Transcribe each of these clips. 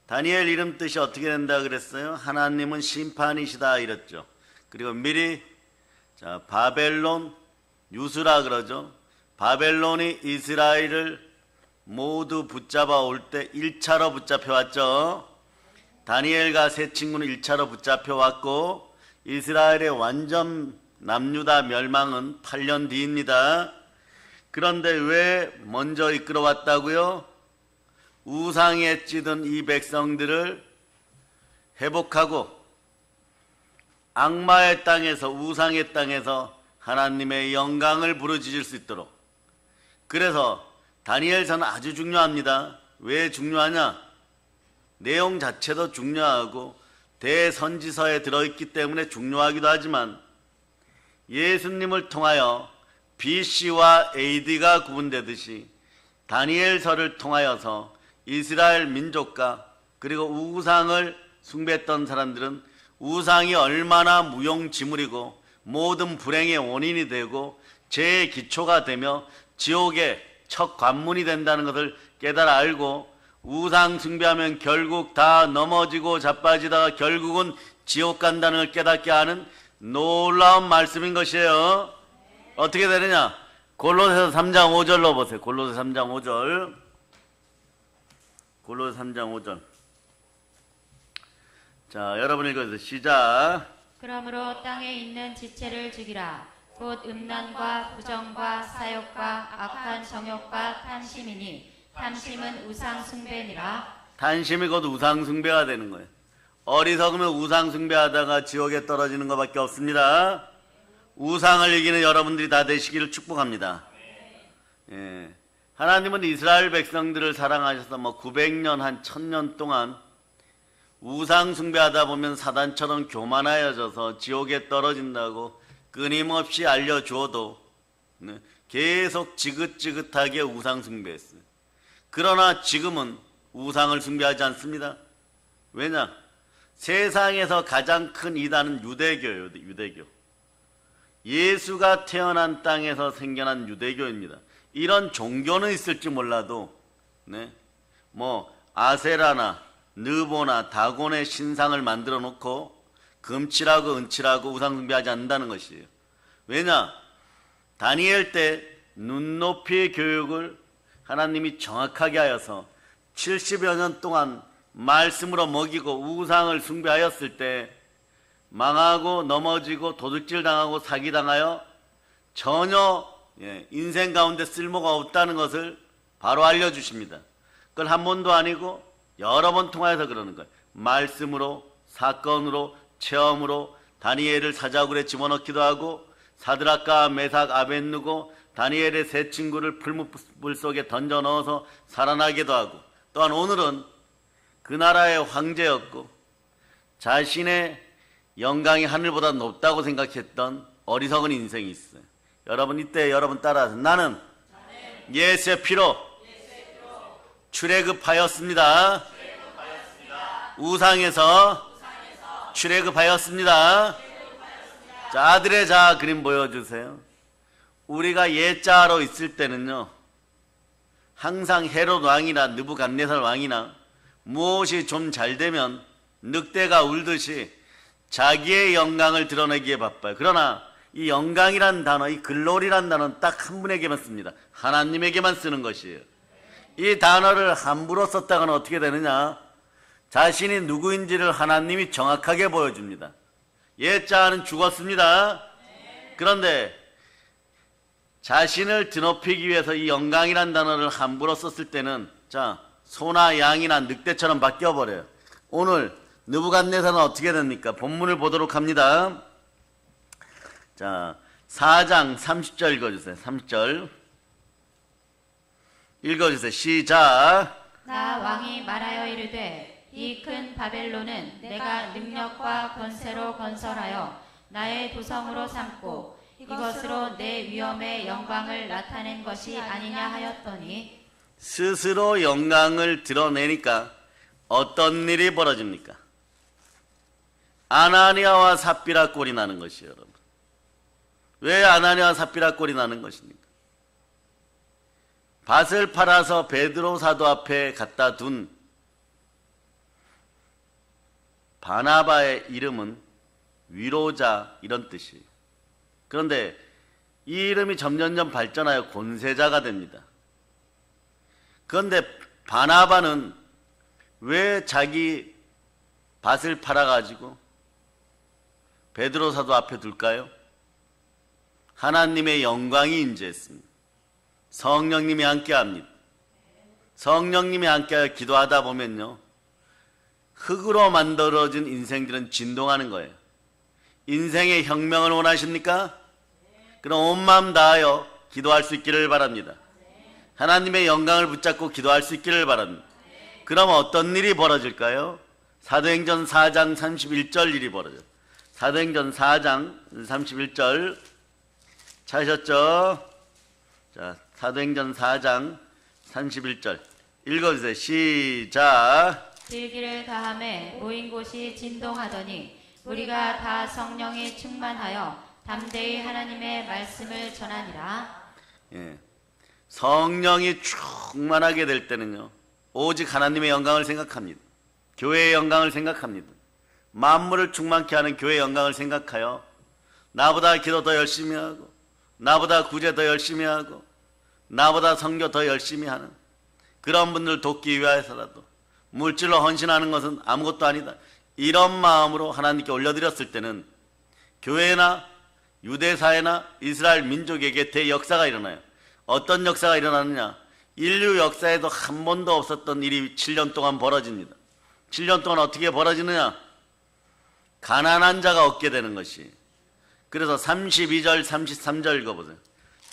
다니엘 이름 뜻이 어떻게 된다 그랬어요? 하나님은 심판이시다 이랬죠. 그리고 미리 바벨론 유수라 그러죠. 바벨론이 이스라엘을 모두 붙잡아 올 때 1차로 붙잡혀 왔죠. 다니엘과 세 친구는 1차로 붙잡혀 왔고 이스라엘의 완전 남유다 멸망은 8년 뒤입니다. 그런데 왜 먼저 이끌어왔다고요? 우상에 찌든 이 백성들을 회복하고 악마의 땅에서 우상의 땅에서 하나님의 영광을 부르짖을 수 있도록. 그래서 다니엘서는 아주 중요합니다. 왜 중요하냐? 내용 자체도 중요하고 대선지서에 들어있기 때문에 중요하기도 하지만 예수님을 통하여 BC와 AD가 구분되듯이 다니엘서를 통하여서 이스라엘 민족과 그리고 우상을 숭배했던 사람들은 우상이 얼마나 무용지물이고 모든 불행의 원인이 되고 죄의 기초가 되며 지옥의 첫 관문이 된다는 것을 깨달아 알고 우상 숭배하면 결국 다 넘어지고 자빠지다가 결국은 지옥 간다는 걸 깨닫게 하는 놀라운 말씀인 것이에요. 어떻게 되느냐? 골로새서 3장 5절로 보세요. 골로새 3장 5절. 골로새 3장 5절. 자, 여러분 읽어주세요. 시작. 그러므로 땅에 있는 지체를 죽이라. 곧 음란과 부정과 사욕과 악한 정욕과 탐심이니 탐심은 우상 숭배니라. 탐심이 곧 우상 숭배가 되는 거예요. 어리석으면 우상 숭배하다가 지옥에 떨어지는 것밖에 없습니다. 우상을 이기는 여러분들이 다 되시기를 축복합니다. 예. 하나님은 이스라엘 백성들을 사랑하셔서 900년 한 1000년 동안 우상 숭배하다 보면 사단처럼 교만하여져서 지옥에 떨어진다고 끊임없이 알려주어도 계속 지긋지긋하게 우상 숭배했어요. 그러나 지금은 우상을 숭배하지 않습니다. 왜냐? 세상에서 가장 큰 이단은 유대교예요. 유대교. 예수가 태어난 땅에서 생겨난 유대교입니다. 이런 종교는 있을지 몰라도 아세라나 느보나 다곤의 신상을 만들어 놓고 금칠하고 은칠하고 우상 숭배하지 않는다는 것이에요. 왜냐? 다니엘 때 눈높이 교육을 하나님이 정확하게 하여서 70여 년 동안 말씀으로 먹이고 우상을 숭배하였을 때 망하고 넘어지고 도둑질 당하고 사기당하여 전혀 인생 가운데 쓸모가 없다는 것을 바로 알려주십니다. 그걸 한 번도 아니고 여러 번 통하여서 그러는 거예요. 말씀으로, 사건으로, 체험으로 다니엘을 사자굴에 집어넣기도 하고 사드락과 메삭, 아벳느고 다니엘의 세 친구를 풀무불 속에 던져 넣어서 살아나기도 하고, 또한 오늘은 그 나라의 황제였고 자신의 영광이 하늘보다 높다고 생각했던 어리석은 인생이 있어요. 여러분 이때 여러분 따라서 나는 예수의 피로 출애굽하였습니다. 우상에서 출애굽하였습니다. 자, 아들의 자 그림 보여주세요. 우리가 예자로 있을 때는요, 항상 헤롯 왕이나 느부갓네살 왕이나 무엇이 좀 잘 되면 늑대가 울듯이 자기의 영광을 드러내기에 바빠요. 그러나 이 영광이란 단어, 이 글로리란 단어는 딱 한 분에게만 씁니다. 하나님에게만 쓰는 것이에요. 이 단어를 함부로 썼다가는 어떻게 되느냐? 자신이 누구인지를 하나님이 정확하게 보여줍니다. 예자는 죽었습니다. 그런데 자신을 드높이기 위해서 이 영광이란 단어를 함부로 썼을 때는 소나 양이나 늑대처럼 바뀌어버려요. 오늘 느부갓네살은 어떻게 됩니까? 본문을 보도록 합니다. 4장 30절 읽어주세요. 30절 읽어주세요. 시작. 나 왕이 말하여 이르되 이 큰 바벨론은 내가 능력과 권세로 건설하여 나의 도성으로 삼고 이것으로 내 위엄의 영광을 나타낸 것이 아니냐 하였더니, 스스로 영광을 드러내니까 어떤 일이 벌어집니까? 아나니아와 삽비라 꼴이 나는 것이에요. 여러분, 왜 아나니아와 삽비라 꼴이 나는 것입니까? 밭을 팔아서 베드로 사도 앞에 갖다 둔 바나바의 이름은 위로자 이런 뜻이에요. 그런데 이 이름이 점점점 발전하여 권세자가 됩니다. 그런데 바나바는 왜 자기 밭을 팔아가지고 베드로 사도 앞에 둘까요? 하나님의 영광이 임재했습니다. 성령님이 함께합니다. 성령님이 함께하여 기도하다 보면요, 흙으로 만들어진 인생들은 진동하는 거예요. 인생의 혁명을 원하십니까? 그럼 온 마음 다하여 기도할 수 있기를 바랍니다. 하나님의 영광을 붙잡고 기도할 수 있기를 바랍니다. 그럼 어떤 일이 벌어질까요? 사도행전 4장 31절 일이 벌어져요. 사도행전 4장 31절 찾으셨죠? 자, 사도행전 4장 31절 읽어주세요. 시작. 질기를 다함에 모인 곳이 진동하더니 우리가 다 성령이 충만하여 담대히 하나님의 말씀을 전하니라. 예. 성령이 충만하게 될 때는요, 오직 하나님의 영광을 생각합니다. 교회의 영광을 생각합니다. 만물을 충만케 하는 교회의 영광을 생각하여 나보다 기도 더 열심히 하고, 나보다 구제 더 열심히 하고, 나보다 선교 더 열심히 하는 그런 분들 돕기 위해서라도 물질로 헌신하는 것은 아무것도 아니다, 이런 마음으로 하나님께 올려드렸을 때는 교회나 유대사회나 이스라엘 민족에게 대역사가 일어나요. 어떤 역사가 일어나느냐? 인류 역사에도 한 번도 없었던 일이 7년 동안 벌어집니다. 7년 동안 어떻게 벌어지느냐? 가난한 자가 얻게 되는 것이. 그래서 32절 33절 읽어보세요.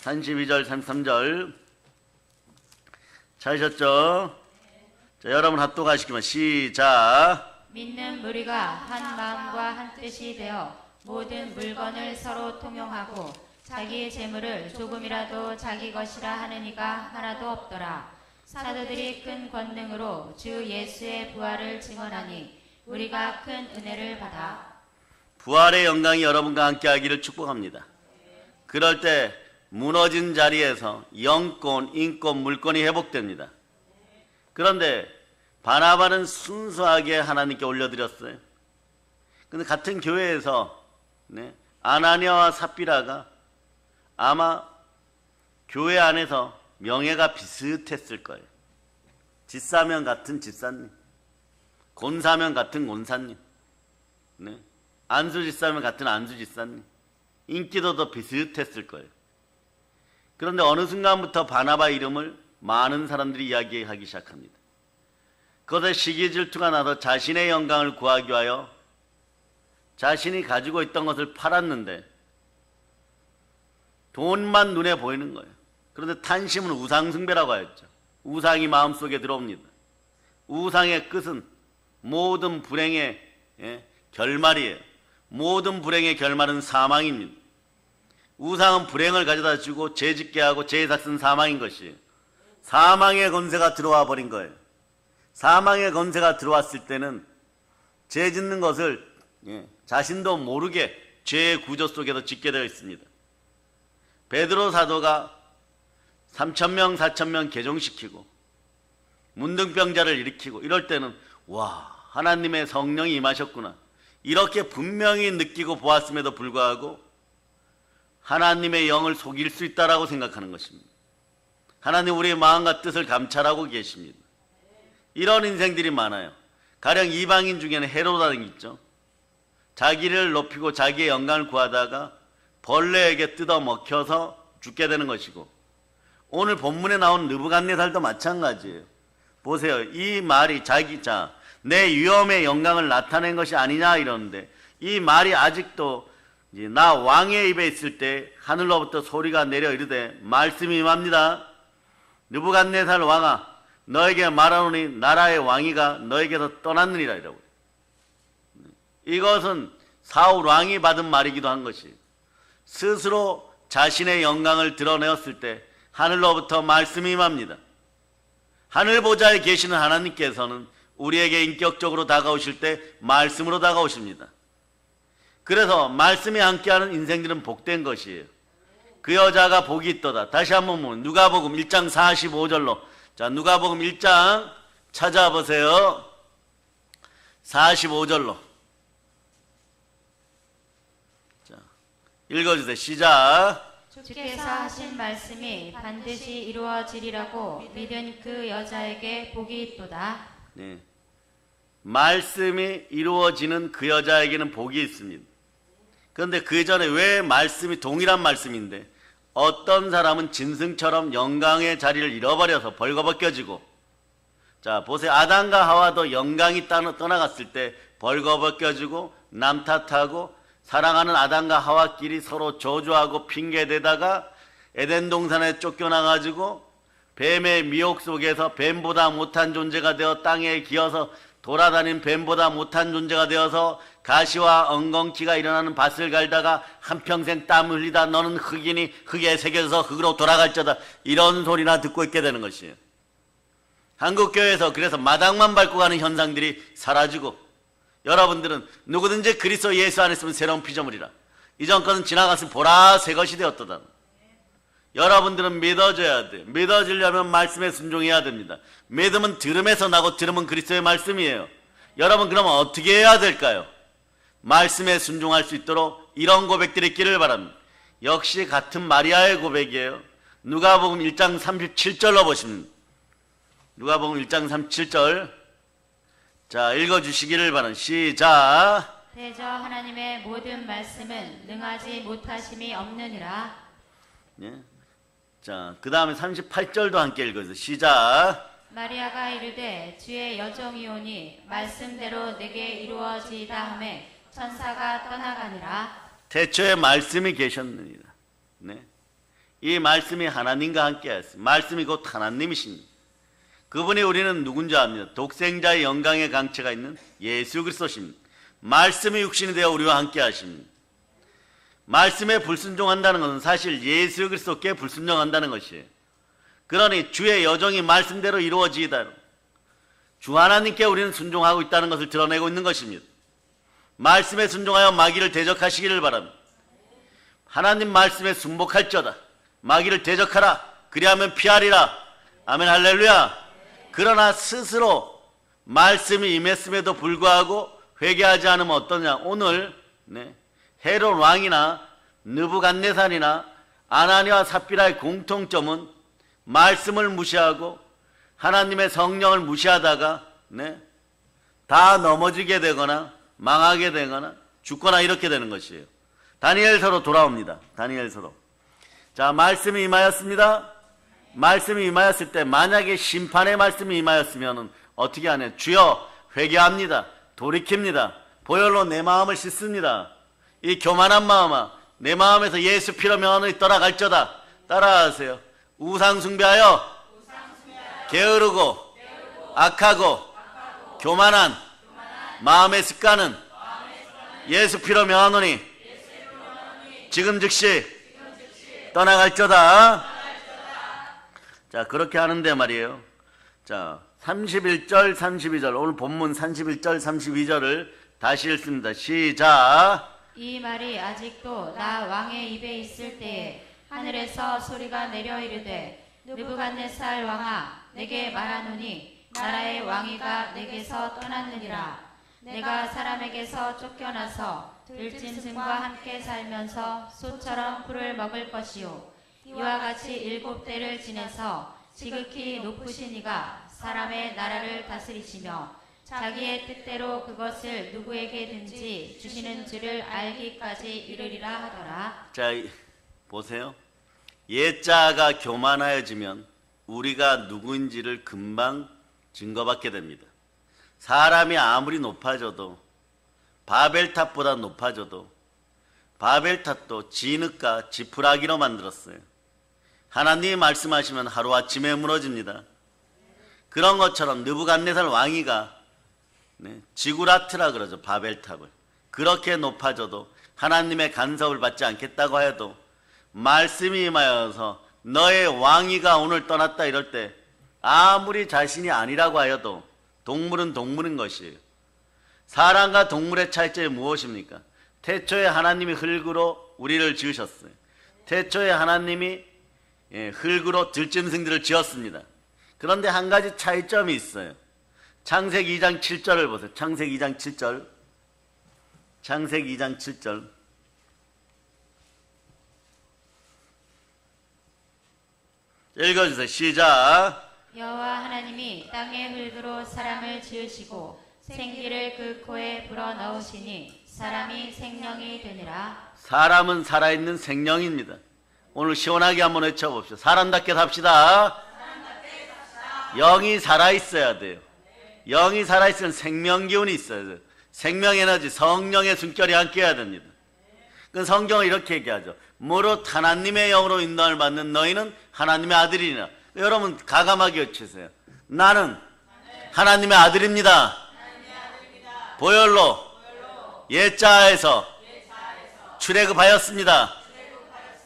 32절 33절 찾으셨죠? 자, 여러분 합독하시기만 시작. 믿는 무리가 한 마음과 한 뜻이 되어 모든 물건을 서로 통용하고 자기 재물을 조금이라도 자기 것이라 하는 이가 하나도 없더라. 사도들이 큰 권능으로 주 예수의 부활을 증언하니 우리가 큰 은혜를 받아. 부활의 영광이 여러분과 함께 하기를 축복합니다. 그럴 때 무너진 자리에서 영권, 인권, 물권이 회복됩니다. 그런데 바나바는 순수하게 하나님께 올려드렸어요. 근데 같은 교회에서 아나니아와 삽비라가 아마 교회 안에서 명예가 비슷했을 거예요. 집사면 같은 집사님, 곤사면 같은 곤사님, 안수집사면 같은 안수집사님, 인기도 더 비슷했을 거예요. 그런데 어느 순간부터 바나바 이름을 많은 사람들이 이야기하기 시작합니다. 그것에 시기 질투가 나서 자신의 영광을 구하기 위하여 자신이 가지고 있던 것을 팔았는데 돈만 눈에 보이는 거예요. 그런데 탄심은 우상숭배라고 하였죠. 우상이 마음속에 들어옵니다. 우상의 끝은 모든 불행의 결말이에요. 모든 불행의 결말은 사망입니다. 우상은 불행을 가져다 주고 죄짓게 하고 죄의 삭은 사망인 것이에요. 사망의 권세가 들어와 버린 거예요. 사망의 권세가 들어왔을 때는 죄 짓는 것을 자신도 모르게 죄의 구조 속에서 짓게 되어 있습니다. 베드로 사도가 3,000명, 4,000명 개종시키고 문둥병자를 일으키고 이럴 때는 와, 하나님의 성령이 임하셨구나, 이렇게 분명히 느끼고 보았음에도 불구하고 하나님의 영을 속일 수 있다라고 생각하는 것입니다. 하나님 우리의 마음과 뜻을 감찰하고 계십니다. 이런 인생들이 많아요. 가령 이방인 중에는 헤로다는 게 있죠. 자기를 높이고 자기의 영광을 구하다가 벌레에게 뜯어 먹혀서 죽게 되는 것이고, 오늘 본문에 나온 느부갓네살도 마찬가지예요. 보세요. 이 말이 내 위엄의 영광을 나타낸 것이 아니냐 이러는데, 이 말이 아직도 나 왕의 입에 있을 때 하늘로부터 소리가 내려 이르되 말씀이 임합니다. 느부갓네살 왕아, 너에게 말하노니 나라의 왕위가 너에게서 떠났느니라 이라고. 이것은 사울 왕이 받은 말이기도 한 것이에요. 스스로 자신의 영광을 드러내었을 때 하늘로부터 말씀이 임합니다. 하늘 보좌에 계시는 하나님께서는 우리에게 인격적으로 다가오실 때 말씀으로 다가오십니다. 그래서 말씀이 함께하는 인생들은 복된 것이에요. 그 여자가 복이 있도다. 다시 한번 보면 누가복음 1장 45절로, 자, 누가복음 1장 찾아보세요. 45절로 읽어주세요. 시작. 주께서 하신 말씀이 반드시 이루어지리라고 믿은 그 여자에게 복이 있도다. 네. 말씀이 이루어지는 그 여자에게는 복이 있습니다. 그런데 그 전에 왜 말씀이 동일한 말씀인데 어떤 사람은 짐승처럼 영광의 자리를 잃어버려서 벌거벗겨지고, 자 보세요. 아담과 하와도 영광이 떠나갔을 때 벌거벗겨지고 남 탓하고 사랑하는 아담과 하와끼리 서로 저주하고 핑계대다가 에덴 동산에 쫓겨나가지고 뱀의 미혹 속에서 뱀보다 못한 존재가 되어 땅에 기어서 돌아다닌 뱀보다 못한 존재가 되어서 가시와 엉겅퀴가 일어나는 밭을 갈다가 한평생 땀 흘리다 너는 흙이니 흙에 새겨서 흙으로 돌아갈저다, 이런 소리나 듣고 있게 되는 것이에요. 한국교회에서 그래서 마당만 밟고 가는 현상들이 사라지고, 여러분들은 누구든지 그리스도 예수 안에 있으면 새로운 피조물이라, 이전 것은 지나갔으니 보라 새 것이 되었도다. 여러분들은 믿어져야 돼요. 믿어지려면 말씀에 순종해야 됩니다. 믿음은 들음에서 나고 들음은 그리스도의 말씀이에요. 여러분 그러면 어떻게 해야 될까요? 말씀에 순종할 수 있도록 이런 고백들이 있기를 바랍니다. 역시 같은 마리아의 고백이에요. 누가복음 1장 37절로 보시면, 누가복음 1장 37절 자 읽어주시기를 바랍니다. 시작. 대저 하나님의 모든 말씀은 능하지 못하심이 없느니라. 예? 자, 그 다음에 38절도 함께 읽어주세요. 시작. 마리아가 이르되 주의 여종이오니 말씀대로 내게 이루어지이다 하매 천사가 떠나가니라. 태초에 말씀이 계셨느니라. 네. 이 말씀이 하나님과 함께 하였습니다. 말씀이 곧 하나님이십니다. 그분이 우리는 누군지 압니다. 독생자의 영광의 강체가 있는 예수 그리스도십니다. 말씀이 육신이 되어 우리와 함께 하십니다. 말씀에 불순종한다는 것은 사실 예수 그리스도께 불순종한다는 것이에요. 그러니 주의 여정이 말씀대로 이루어지이다. 주 하나님께 우리는 순종하고 있다는 것을 드러내고 있는 것입니다. 말씀에 순종하여 마귀를 대적하시기를 바랍니다. 하나님 말씀에 순복할지어다. 마귀를 대적하라. 그리하면 피하리라. 아멘 할렐루야. 그러나 스스로 말씀이 임했음에도 불구하고 회개하지 않으면 어떠냐. 오늘 헤롯 왕이나 느부갓네살이나 아나니와 삽비라의 공통점은 말씀을 무시하고 하나님의 성령을 무시하다가 다 넘어지게 되거나 망하게 되거나 죽거나 이렇게 되는 것이에요. 다니엘서로 돌아옵니다. 다니엘서로. 자, 말씀이 임하였습니다. 말씀이 임하였을 때 만약에 심판의 말씀이 임하였으면 어떻게 하냐. 주여 회개합니다. 돌이킵니다. 보혈로 내 마음을 씻습니다. 이 교만한 마음아, 내 마음에서 예수 피로 면허이 떠나갈저다. 따라하세요. 우상 숭배하여 게으르고 악하고 교만한 마음의 습관은 예수 피로 면허니 지금 즉시 떠나갈저다. 자, 그렇게 하는데 말이에요. 자, 31절 32절 오늘 본문 31절 32절을 다시 읽습니다. 시작. 이 말이 아직도 나 왕의 입에 있을 때에 하늘에서 소리가 내려 이르되 느부갓네살 왕아 내게 말하노니 나라의 왕위가 내게서 떠났느니라. 내가 사람에게서 쫓겨나서 들짐승과 함께 살면서 소처럼 풀을 먹을 것이요 이와 같이 7대를 지내서 지극히 높으신 이가 사람의 나라를 다스리시며 자기의 뜻대로 그것을 누구에게든지 주시는 줄을 알기까지 이르리라 하더라. 자, 보세요. 옛자가 교만하여지면 우리가 누구인지를 금방 증거받게 됩니다. 사람이 아무리 높아져도 바벨탑보다 높아져도 바벨탑도 진흙과 지푸라기로 만들었어요. 하나님이 말씀하시면 하루아침에 무너집니다. 그런 것처럼 느부갓네살 왕이가 지구라트라 그러죠. 바벨탑을. 그렇게 높아져도 하나님의 간섭을 받지 않겠다고 해도 말씀이 임하여서 너의 왕위가 오늘 떠났다 이럴 때 아무리 자신이 아니라고 하여도 동물은 동물인 것이에요. 사람과 동물의 차이점이 무엇입니까? 태초에 하나님이 흙으로 우리를 지으셨어요. 태초에 하나님이 흙으로 들짐승들을 지었습니다. 그런데 한 가지 차이점이 있어요. 창세기 2장 7절을 보세요. 창세기 2장 7절. 창세기 2장 7절. 읽어주세요. 시작. 여호와 하나님이 땅의 흙으로 사람을 지으시고 생기를 그 코에 불어넣으시니 사람이 생명이 되니라. 사람은 살아있는 생명입니다. 오늘 시원하게 한번 외쳐봅시다. 사람답게 삽시다. 영이 살아있어야 돼요. 영이 살아있으면 생명 기운이 있어야 돼요. 생명 에너지, 성령의 숨결이 함께해야 됩니다. 그 성경은 이렇게 얘기하죠. 무릇 하나님의 영으로 인도함을 받는 너희는 하나님의 아들이니라. 여러분 가감하게 외치세요. 나는 하나님의 아들입니다. 보혈로 예자에서 출애굽하였습니다.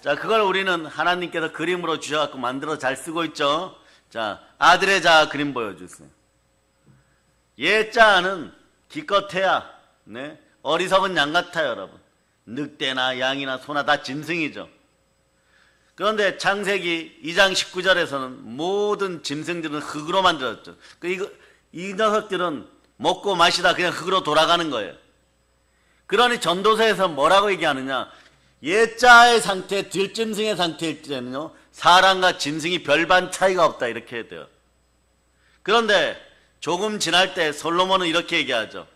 자, 그걸 우리는 하나님께서 그림으로 주셔갖고 만들어 잘 쓰고 있죠. 자, 아들의 자 그림 보여주세요. 예자는 기껏해야 네, 어리석은 양 같아요, 여러분. 늑대나 양이나 소나 다 짐승이죠. 그런데 창세기 2장 19절에서는 모든 짐승들은 흙으로 만들었죠. 이 녀석들은 먹고 마시다 그냥 흙으로 돌아가는 거예요. 그러니 전도서에서 뭐라고 얘기하느냐? 예자의 상태, 들짐승의 상태일 때는요, 사람과 짐승이 별반 차이가 없다 이렇게 해야 돼요. 그런데 조금 지날 때 솔로몬은 이렇게 얘기하죠.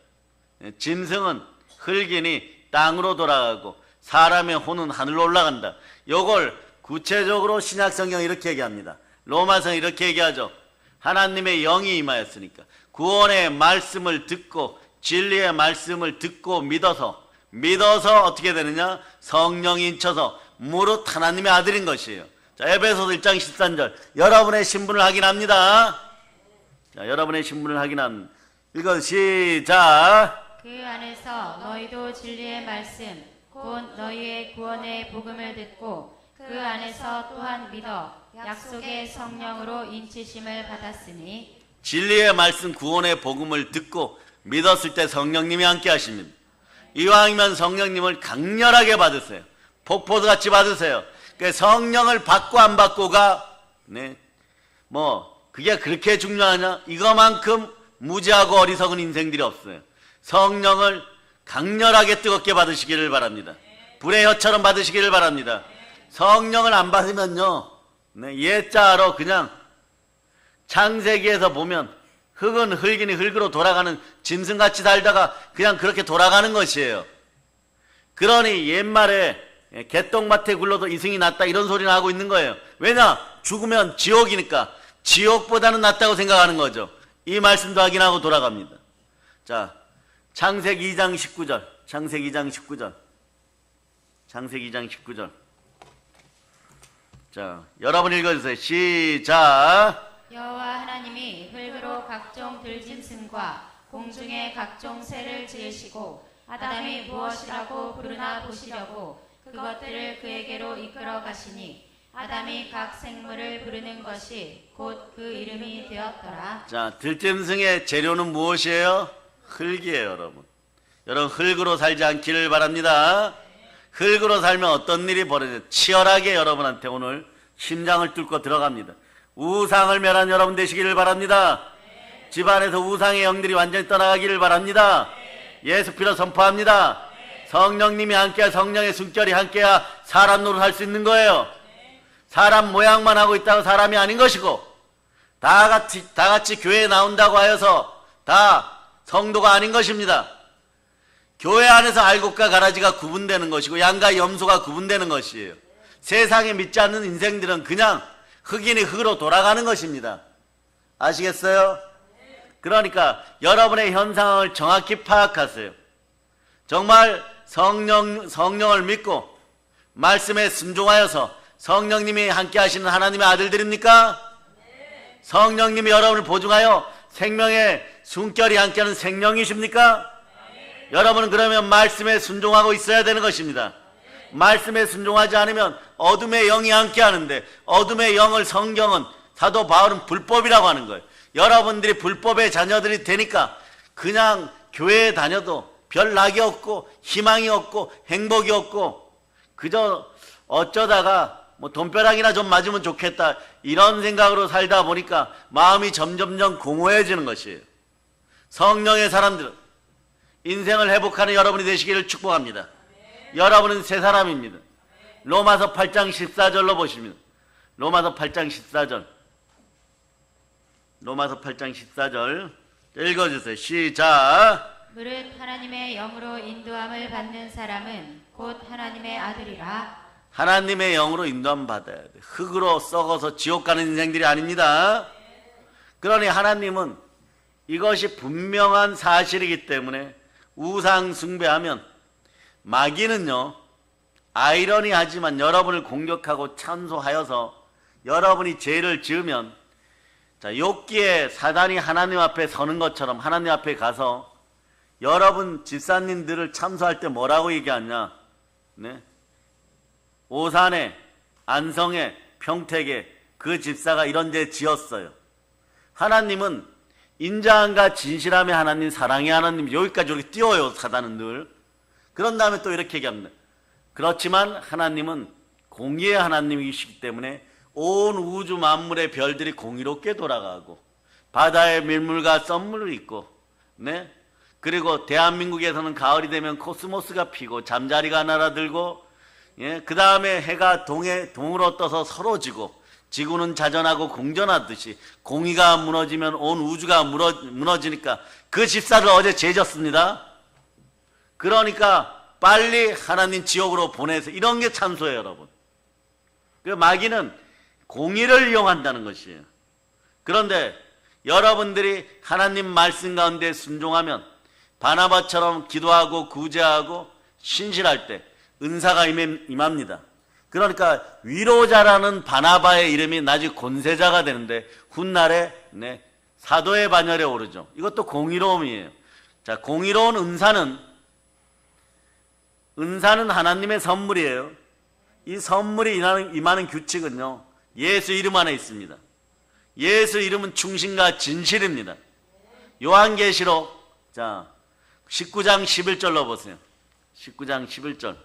짐승은 흙이니 땅으로 돌아가고 사람의 혼은 하늘로 올라간다. 요걸 구체적으로 신약성경이 이렇게 얘기합니다. 로마서는 이렇게 얘기하죠. 하나님의 영이 임하였으니까 구원의 말씀을 듣고 진리의 말씀을 듣고 믿어서 어떻게 되느냐? 성령이 인쳐서 무릇 하나님의 아들인 것이에요. 자, 에베소서 1장 13절 여러분의 신분을 확인합니다. 자, 여러분의 신분을 확인합니다. 이거 시작. 그 안에서 너희도 진리의 말씀 곧 너희의 구원의 복음을 듣고 그 안에서 또한 믿어 약속의 성령으로 인치심을 받았으니. 진리의 말씀 구원의 복음을 듣고 믿었을 때 성령님이 함께 하십니다. 이왕이면 성령님을 강렬하게 받으세요. 폭포수같이 받으세요. 성령을 받고 안 받고가 네, 그게 그렇게 중요하냐? 이거만큼 무지하고 어리석은 인생들이 없어요. 성령을 강렬하게 뜨겁게 받으시기를 바랍니다. 불의 혀처럼 받으시기를 바랍니다. 성령을 안 받으면요, 네, 예자로 그냥 창세기에서 보면 흙은 흙이니 흙으로 돌아가는 짐승같이 살다가 그냥 그렇게 돌아가는 것이에요. 그러니 옛말에 개똥밭에 굴러도 이승이 낫다 이런 소리는 하고 있는 거예요. 왜냐? 죽으면 지옥이니까 지옥보다는 낫다고 생각하는 거죠. 이 말씀도 확인하고 돌아갑니다. 자, 창세기 2장 19절. 창세기 2장 19절. 창세기 2장 19절. 자, 여러분 읽어주세요. 시작. 여호와 하나님이 흙으로 각종 들짐승과 공중의 각종 새를 지으시고 아담이 무엇이라고 부르나 보시려고 그것들을 그에게로 이끌어 가시니 아담이 각 생물을 부르는 것이 곧 그 이름이 되었더라. 자, 들짐승의 재료는 무엇이에요? 흙이에요, 여러분. 여러분 흙으로 살지 않기를 바랍니다. 흙으로 살면 어떤 일이 벌어져요? 치열하게 여러분한테 오늘 심장을 뚫고 들어갑니다. 우상을 멸한 여러분 되시기를 바랍니다. 집안에서 우상의 영들이 완전히 떠나가기를 바랍니다. 예수 피로 선포합니다. 성령님이 함께야, 성령의 숨결이 함께야 사람 노릇할 수 있는 거예요. 사람 모양만 하고 있다고 사람이 아닌 것이고, 다 같이 교회에 나온다고 하여서 다 성도가 아닌 것입니다. 교회 안에서 알곡과 가라지가 구분되는 것이고 양과 염소가 구분되는 것이에요. 세상에 믿지 않는 인생들은 그냥 흙이니 흙으로 돌아가는 것입니다. 아시겠어요? 그러니까 여러분의 현 상황을 정확히 파악하세요. 정말 성령을 믿고 말씀에 순종하여서 성령님이 함께 하시는 하나님의 아들들입니까? 성령님이 여러분을 보증하여 생명의 숨결이 함께하는 생명이십니까? 여러분은 그러면 말씀에 순종하고 있어야 되는 것입니다. 말씀에 순종하지 않으면 어둠의 영이 함께하는데, 어둠의 영을 성경은, 사도 바울은 불법이라고 하는 거예요. 여러분들이 불법의 자녀들이 되니까 그냥 교회에 다녀도 별 낙이 없고 희망이 없고 행복이 없고 그저 어쩌다가 돈벼락이나 좀 맞으면 좋겠다 이런 생각으로 살다 보니까 마음이 점점점 공허해지는 것이에요. 성령의 사람들은 인생을 회복하는 여러분이 되시기를 축복합니다. 여러분은 새 사람입니다. 로마서 8장 14절로 보시면 로마서 8장 14절. 로마서 8장 14절. 읽어주세요. 시작. 무릇 하나님의 영으로 인도함을 받는 사람은 곧 하나님의 아들이라. 하나님의 영으로 인도함 받아야 돼. 흙으로 썩어서 지옥 가는 인생들이 아닙니다. 그러니 하나님은 이것이 분명한 사실이기 때문에 우상 숭배하면 마귀는요, 아이러니하지만 여러분을 공격하고 찬소하여서 여러분이 죄를 지으면, 자, 욥기에 사단이 하나님 앞에 서는 것처럼 하나님 앞에 가서 여러분 집사님들을 참소할 때 뭐라고 얘기하냐? 네? 오산에, 안성에, 평택에 그 집사가 이런 죄 지었어요. 하나님은 인자함과 진실함의 하나님, 사랑의 하나님, 여기까지 이렇게 띄워요, 사단은 늘. 그런 다음에 또 이렇게 얘기합니다. 그렇지만 하나님은 공의의 하나님이시기 때문에 온 우주 만물의 별들이 공의롭게 돌아가고 바다에 밀물과 썬물을 있고, 네? 그리고 대한민국에서는 가을이 되면 코스모스가 피고 잠자리가 날아들고, 예? 그 다음에 해가 동으로 떠서 서로 지고, 지구는 자전하고 공전하듯이 공의가 무너지면 온 우주가 무너지니까 그 집사를 어제 죄졌습니다. 그러니까 빨리 하나님 지옥으로 보내서, 이런 게 참소예요, 여러분. 그 마귀는 공의를 이용한다는 것이에요. 그런데 여러분들이 하나님 말씀 가운데 순종하면 바나바처럼 기도하고 구제하고 신실할 때 은사가 임합니다. 그러니까 위로자라는 바나바의 이름이 나중에 권세자가 되는데 훗날에, 네, 사도의 반열에 오르죠. 이것도 공의로움이에요. 자, 공의로운 은사는 하나님의 선물이에요. 이 선물이 임하는 규칙은요, 예수 이름 안에 있습니다. 예수 이름은 충신과 진실입니다. 요한계시록, 자, 19장 11절로 보세요. 19장 11절.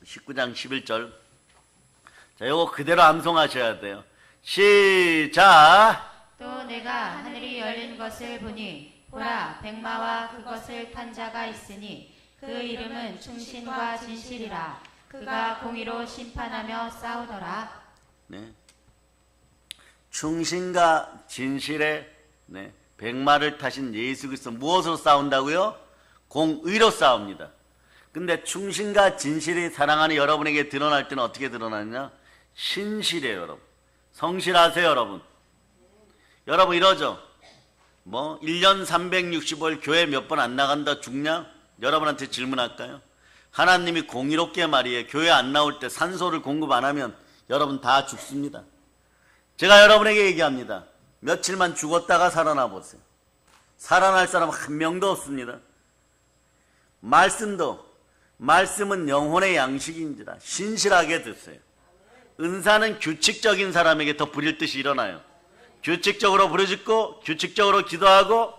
19장 11절. 자, 요거 그대로 암송하셔야 돼요. 시작. 또 내가 하늘이 열린 것을 보니 보라, 백마와 그것을 탄 자가 있으니 그 이름은 충신과 진실이라. 그가 공의로 심판하며 싸우더라. 네. 충신과 진실의, 네, 백마를 타신 예수 그리스도 무엇으로 싸운다고요? 공의로 싸웁니다. 근데 충신과 진실이 사랑하는 여러분에게 드러날 때는 어떻게 드러나느냐? 신실해요, 여러분. 성실하세요, 여러분. 여러분 이러죠? 뭐 1년 365일 교회 몇 번 안 나간다 죽냐? 여러분한테 질문할까요? 하나님이 공의롭게 말이에요. 교회 안 나올 때 산소를 공급 안 하면 여러분 다 죽습니다. 제가 여러분에게 얘기합니다. 며칠만 죽었다가 살아나 보세요. 살아날 사람 한 명도 없습니다. 말씀은 영혼의 양식인지라 신실하게 드세요. 은사는 규칙적인 사람에게 더 부릴 듯이 일어나요. 규칙적으로 부르짖고 규칙적으로 기도하고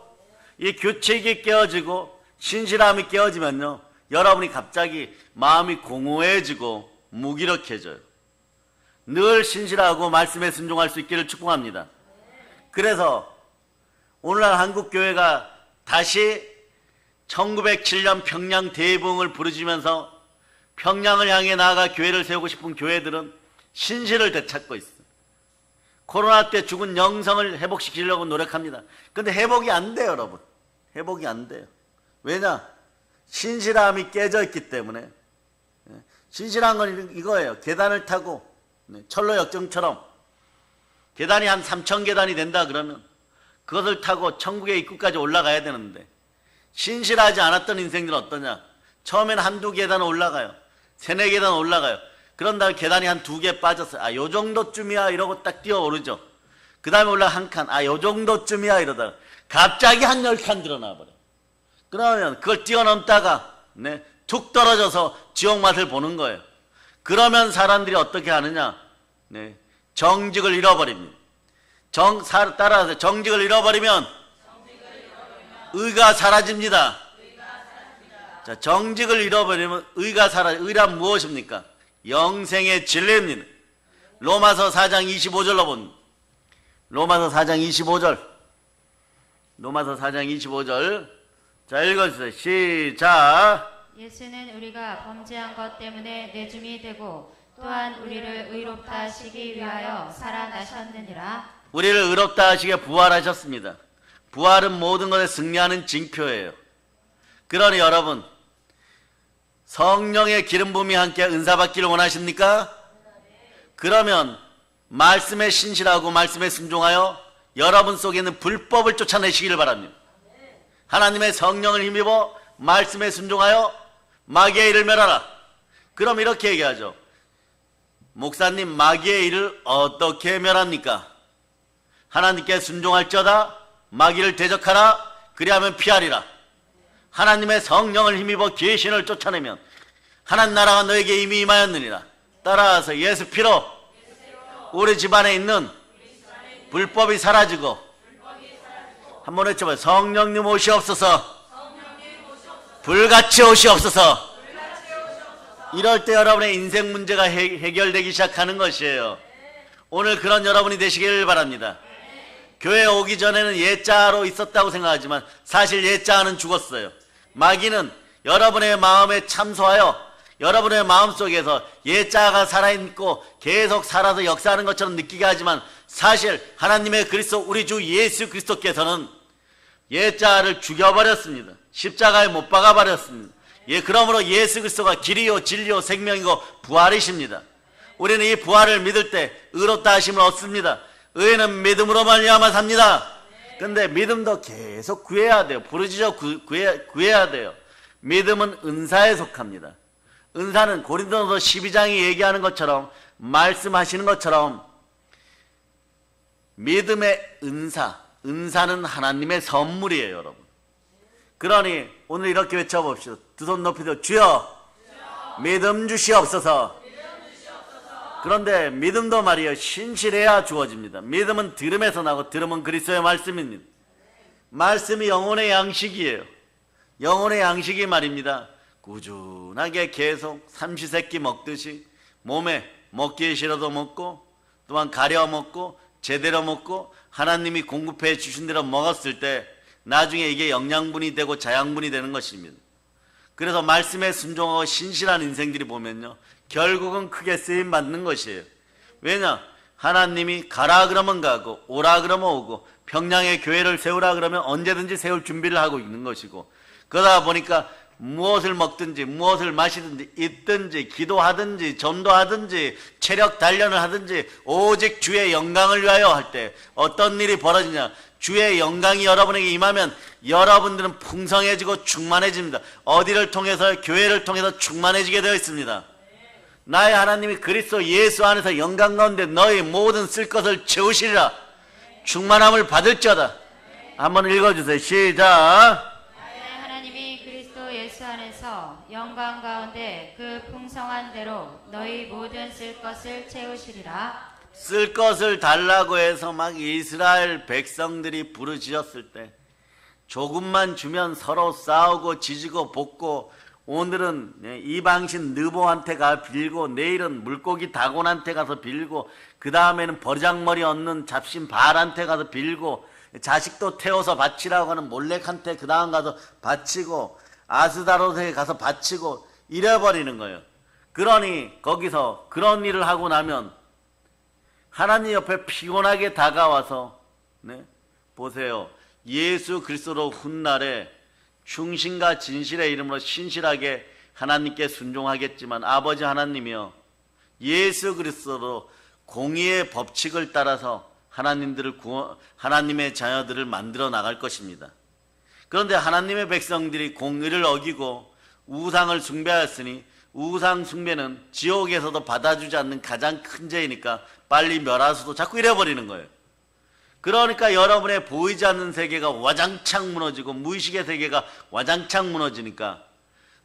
이 규칙이 깨어지고 신실함이 깨어지면요, 여러분이 갑자기 마음이 공허해지고 무기력해져요. 늘 신실하고 말씀에 순종할 수 있기를 축복합니다. 그래서 오늘날 한국교회가 다시 1907년 평양 대부흥을 부르짖으면서 평양을 향해 나아가 교회를 세우고 싶은 교회들은 신실을 되찾고 있어요. 코로나 때 죽은 영성을 회복시키려고 노력합니다. 근데 회복이 안 돼요, 여러분. 회복이 안 돼요. 왜냐? 신실함이 깨져 있기 때문에. 신실한 건 이거예요. 계단을 타고 철로 역정처럼 계단이 한 3,000계단이 된다 그러면 그것을 타고 천국의 입구까지 올라가야 되는데, 신실하지 않았던 인생들은 어떠냐? 처음에는 한두 계단 올라가요. 3, 4계단 올라가요. 그런 다음에 계단이 한 2개 빠졌어요. 아, 요 정도쯤이야 이러고 딱 뛰어오르죠. 그 다음에 올라가 한 칸, 아, 요 정도쯤이야 이러다가 갑자기 한 10칸 드러나 버려. 그러면 그걸 뛰어넘다가 툭 떨어져서 지옥 맛을 보는 거예요. 그러면 사람들이 어떻게 하느냐? 정직을 잃어버립니다. 따라서 정직을 잃어버리면 의가 사라집니다. 자, 정직을 잃어버리면 의가 의란 무엇입니까? 영생의 진리입니다. 로마서 4장 25절로 봅니다. 로마서 4장 25절. 로마서 4장 25절. 자, 읽어주세요. 시작. 예수는 우리가 범죄한 것 때문에 내줌이 되고 또한 우리를 의롭다 하시기 위하여 살아나셨느니라. 우리를 의롭다 하시게 부활하셨습니다. 부활은 모든 것에 승리하는 징표예요. 그러니 여러분, 성령의 기름 부음이 함께 은사 받기를 원하십니까? 그러면 말씀에 신실하고 말씀에 순종하여 여러분 속에 있는 불법을 쫓아내시기를 바랍니다. 하나님의 성령을 힘입어 말씀에 순종하여 마귀의 일을 멸하라. 그럼 이렇게 얘기하죠. 목사님, 마귀의 일을 어떻게 멸합니까? 하나님께 순종할지어다 마귀를 대적하라. 그리하면 피하리라. 하나님의 성령을 힘입어 귀신을 쫓아내면 하나님 나라가 너에게 이미 임하였느니라. 따라서 예수 피로 우리 집안에 있는 불법이 사라지고, 한번 외쳐봐요. 성령님 오시옵소서. 불같이 오시옵소서. 이럴 때 여러분의 인생 문제가 해결되기 시작하는 것이에요. 오늘 그런 여러분이 되시길 바랍니다. 교회 오기 전에는 예자로 있었다고 생각하지만 사실 예자는 죽었어요. 마귀는 여러분의 마음에 참소하여 여러분의 마음속에서 예자가 살아있고 계속 살아서 역사하는 것처럼 느끼게 하지만 사실 하나님의 그리스도 우리 주 예수 그리스도께서는 예자를 죽여버렸습니다. 십자가에 못 박아버렸습니다. 그러므로 예수 그리스도가 길이요 진리요 생명이고 부활이십니다. 우리는 이 부활을 믿을 때 의롭다 하심을 얻습니다. 의인은 믿음으로 말미암아 삽니다. 근데 믿음도 계속 구해야 돼요. 부르짖어 구해야 돼요. 믿음은 은사에 속합니다. 은사는 고린도서 12장이 얘기하는 것처럼, 말씀하시는 것처럼 믿음의 은사는 하나님의 선물이에요, 여러분. 그러니 오늘 이렇게 외쳐봅시다. 두 손 높이 들어 주여 믿음 주시옵소서. 그런데 믿음도 말이에요, 신실해야 주어집니다. 믿음은 들음에서 나고 들음은 그리스도의 말씀입니다. 말씀이 영혼의 양식이에요. 영혼의 양식이 말입니다. 꾸준하게 계속 삼시세끼 먹듯이 몸에 먹기 싫어도 먹고 또한 가려 먹고 제대로 먹고 하나님이 공급해 주신 대로 먹었을 때 나중에 이게 영양분이 되고 자양분이 되는 것입니다. 그래서 말씀에 순종하고 신실한 인생들이 보면요, 결국은 크게 쓰임 받는 것이에요. 왜냐? 하나님이 가라 그러면 가고 오라 그러면 오고 평양의 교회를 세우라 그러면 언제든지 세울 준비를 하고 있는 것이고, 그러다 보니까 무엇을 먹든지 무엇을 마시든지 있든지 기도하든지 전도하든지 체력 단련을 하든지 오직 주의 영광을 위하여 할 때 어떤 일이 벌어지냐? 주의 영광이 여러분에게 임하면 여러분들은 풍성해지고 충만해집니다. 어디를 통해서? 교회를 통해서 충만해지게 되어 있습니다. 나의 하나님이 그리스도 예수 안에서 영광 가운데 너희 모든 쓸 것을 채우시리라. 충만함을 받을지어다. 한번 읽어주세요. 시작. 예수 안에서 영광 가운데 그 풍성한 대로 너희 모든 쓸 것을 채우시리라. 쓸 것을 달라고 해서 막 이스라엘 백성들이 부르짖었을 때 조금만 주면 서로 싸우고 지지고 볶고, 오늘은 이방신 느보한테 가 빌고 내일은 물고기 다곤한테 가서 빌고 그 다음에는 버장머리 얻는 잡신 바알한테 가서 빌고 자식도 태워서 바치라고 하는 몰렉한테 그 다음 가서 바치고 아스다롯에 가서 바치고 이래버리는 거예요. 그러니 거기서 그런 일을 하고 나면 하나님 옆에 피곤하게 다가와서 보세요. 예수 그리스도로 훗날에 충신과 진실의 이름으로 신실하게 하나님께 순종하겠지만 아버지 하나님이여 예수 그리스도로 공의의 법칙을 따라서 하나님의 자녀들을 만들어 나갈 것입니다. 그런데 하나님의 백성들이 공의를 어기고 우상을 숭배하였으니 우상 숭배는 지옥에서도 받아주지 않는 가장 큰 죄이니까 빨리 멸하소서 자꾸 이래버리는 거예요. 그러니까 여러분의 보이지 않는 세계가 와장창 무너지고 무의식의 세계가 와장창 무너지니까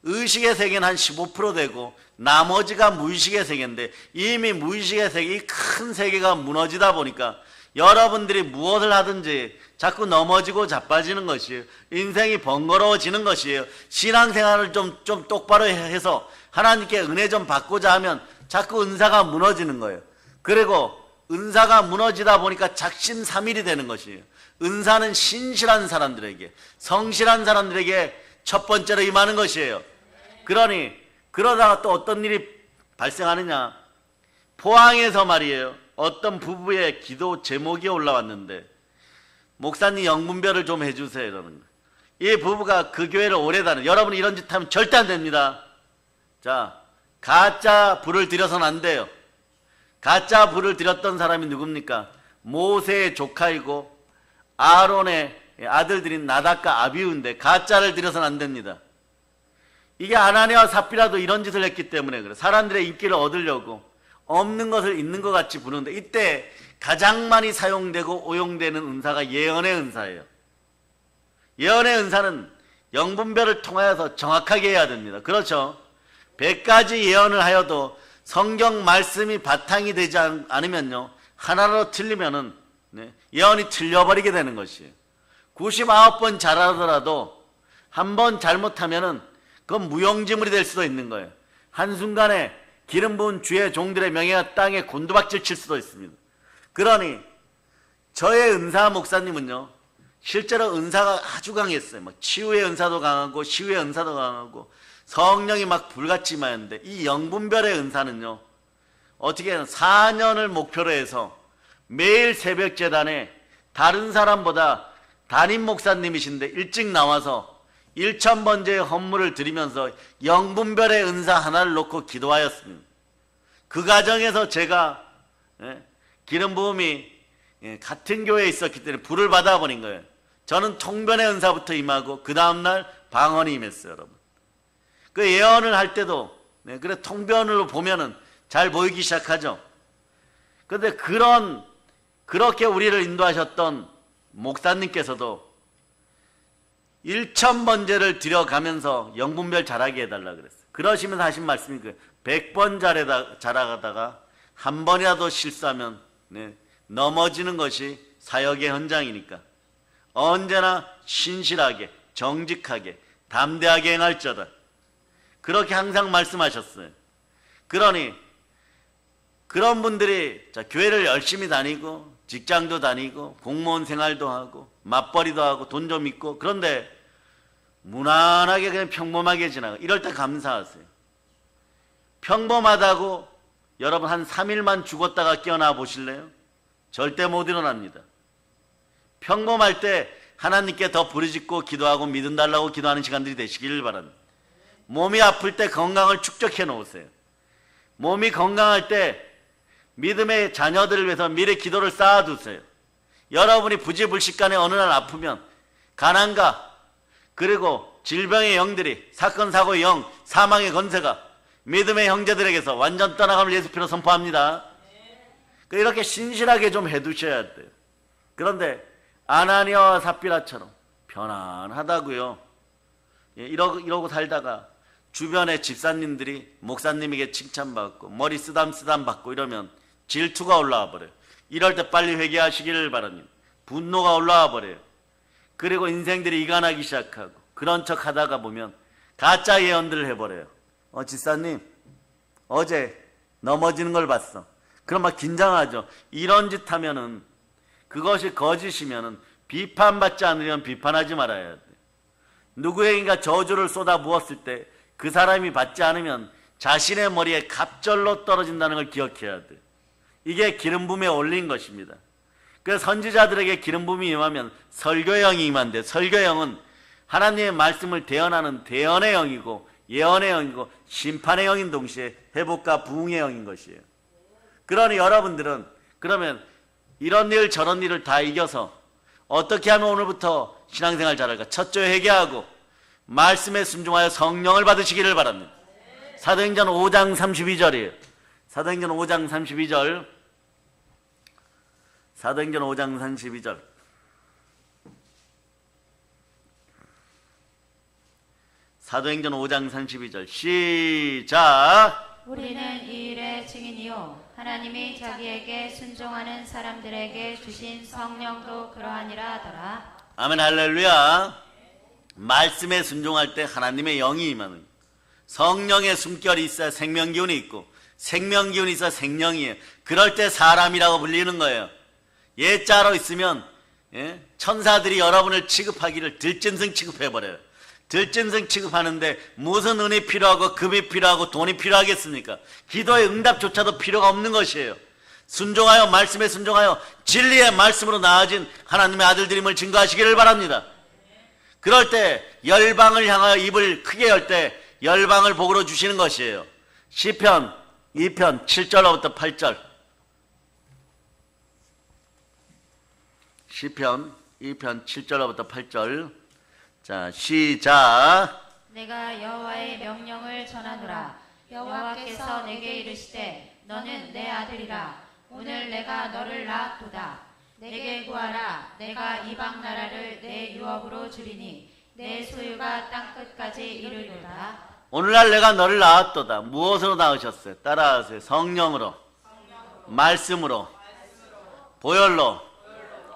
의식의 세계는 한 15% 되고 나머지가 무의식의 세계인데 이미 무의식의 세계, 이 큰 세계가 무너지다 보니까 여러분들이 무엇을 하든지 자꾸 넘어지고 자빠지는 것이에요. 인생이 번거로워지는 것이에요. 신앙생활을 좀 똑바로 해서 하나님께 은혜 좀 받고자 하면 자꾸 은사가 무너지는 거예요. 그리고 은사가 무너지다 보니까 작심삼일이 되는 것이에요. 은사는 신실한 사람들에게, 성실한 사람들에게 첫 번째로 임하는 것이에요. 그러니 그러다가 또 어떤 일이 발생하느냐. 포항에서 말이에요. 어떤 부부의 기도 제목이 올라왔는데 목사님 영분별을 좀 해주세요 이러는 거예요. 이 부부가 그 교회를 오래 다녀. 여러분 이런 짓 하면 절대 안 됩니다. 자, 가짜 불을 들여서는 안 돼요. 가짜 불을 들였던 사람이 누굽니까? 모세의 조카이고 아론의 아들들인 나답과 아비우인데 가짜를 들여서는 안 됩니다. 이게 아나니아와 삽비라도 이런 짓을 했기 때문에 그래. 사람들의 입기를 얻으려고 없는 것을 있는 것 같이 부르는데 이때 가장 많이 사용되고 오용되는 은사가 예언의 은사예요. 예언의 은사는 영분별을 통하여서 정확하게 해야 됩니다. 그렇죠? 100가지 예언을 하여도 성경 말씀이 바탕이 되지 않으면요, 하나로 틀리면은 예언이 틀려버리게 되는 것이에요. 99번 잘하더라도 한 번 잘못하면은 그건 무용지물이 될 수도 있는 거예요. 한순간에 기름 부은 주의 종들의 명예가 땅에 곤두박질 칠 수도 있습니다. 그러니 저의 은사 목사님은요, 실제로 은사가 아주 강했어요. 막 치유의 은사도 강하고 시유의 은사도 강하고 성령이 막 불같이 임하였는데 이 영분별의 은사는요, 어떻게 4년을 목표로 해서 매일 새벽 재단에 다른 사람보다 담임 목사님이신데 일찍 나와서 1000번째의 헌물을 드리면서 영분별의 은사 하나를 놓고 기도하였습니다. 그 과정에서 제가 기름 부음이 같은 교회에 있었기 때문에 불을 받아버린 거예요. 저는 통변의 은사부터 임하고 그 다음날 방언이 임했어요. 여러분, 그 예언을 할 때도 그래 통변으로 보면은 잘 보이기 시작하죠. 그런데 그렇게 우리를 인도하셨던 목사님께서도 1000번째를 드려가면서 영분별 잘하게 해달라 그랬어요. 그러시면서 하신 말씀이 100번 잘하다가 한 번이라도 실수하면 넘어지는 것이 사역의 현장이니까 언제나 신실하게 정직하게 담대하게 행할지어다. 그렇게 항상 말씀하셨어요. 그러니 그런 분들이 교회를 열심히 다니고 직장도 다니고 공무원 생활도 하고 맞벌이도 하고 돈 좀 있고 그런데 무난하게 그냥 평범하게 지나가. 이럴 때 감사하세요. 평범하다고 여러분 한 3일만 죽었다가 깨어나 보실래요? 절대 못 일어납니다. 평범할 때 하나님께 더 부르짖고 기도하고 믿음 달라고 기도하는 시간들이 되시기를 바랍니다. 몸이 아플 때 건강을 축적해 놓으세요. 몸이 건강할 때 믿음의 자녀들을 위해서 미래 기도를 쌓아두세요. 여러분이 부지불식간에 어느 날 아프면 가난과 그리고 질병의 영들이 사건 사고의 영 사망의 권세가 믿음의 형제들에게서 완전 떠나감을 예수 피로 선포합니다. 이렇게 신실하게 좀 해두셔야 돼요. 그런데 아나니아와 삽비라처럼 편안하다고요. 이러고 살다가 주변의 집사님들이 목사님에게 칭찬받고 머리 쓰담쓰담 받고 이러면 질투가 올라와 버려요. 이럴 때 빨리 회개하시기를 바랍니다. 분노가 올라와 버려요. 그리고 인생들이 이간하기 시작하고 그런 척 하다가 보면 가짜 예언들을 해버려요. 집사님 어제 넘어지는 걸 봤어. 그럼 막 긴장하죠. 이런 짓 하면은 그것이 거짓이면은 비판받지 않으려면 비판하지 말아야 돼. 누구에게인가 저주를 쏟아 부었을 때 그 사람이 받지 않으면 자신의 머리에 갑절로 떨어진다는 걸 기억해야 돼. 이게 기름 부음에 올린 것입니다. 그래서 선지자들에게 기름 부음이 임하면 설교의 영이 임한데, 설교의 영은 하나님의 말씀을 대언하는 대언의 영이고 예언의 영이고 심판의 영인 동시에 회복과 부흥의 영인 것이에요. 그러니 여러분들은 그러면 이런 일 저런 일을 다 이겨서 어떻게 하면 오늘부터 신앙생활 잘할까? 첫째 회개하고 말씀에 순종하여 성령을 받으시기를 바랍니다. 사도행전 5장 32절이에요. 사도행전 5장 32절. 사도행전 5장 32절. 사도행전 5장 32절. 시작. 우리는 이 일의 증인이요 하나님이 자기에게 순종하는 사람들에게 주신 성령도 그러하니라 하더라. 아멘. 할렐루야. 말씀에 순종할 때 하나님의 영이 임하는, 성령의 숨결이 있어야 생명기운이 있고 생명기운이 있어야 생명이에요. 그럴 때 사람이라고 불리는 거예요. 예자로 있으면 천사들이 여러분을 취급하기를 들짐승 취급해버려요. 들짐승 취급하는데 무슨 은이 필요하고 금이 필요하고 돈이 필요하겠습니까? 기도의 응답조차도 필요가 없는 것이에요. 순종하여 말씀에 순종하여 진리의 말씀으로 나아진 하나님의 아들들임을 증거하시기를 바랍니다. 그럴 때 열방을 향하여 입을 크게 열 때 열방을 복으로 주시는 것이에요. 시편 2편 7절로부터 8절. 시편 2편 7절로부터 8절. 자, 시작. 내가 여호와의 명령을 전하노라. 여호와께서 내게 이르시되 너는 내 아들이라. 오늘 내가 너를 낳았도다. 내게 구하라. 내가 이방 나라를 내 유업으로 주리니 내 소유가 땅 끝까지 이르리로다. 오늘날 내가 너를 낳았도다. 무엇으로 낳으셨어요? 따라하세요. 성령으로, 말씀으로, 보혈로.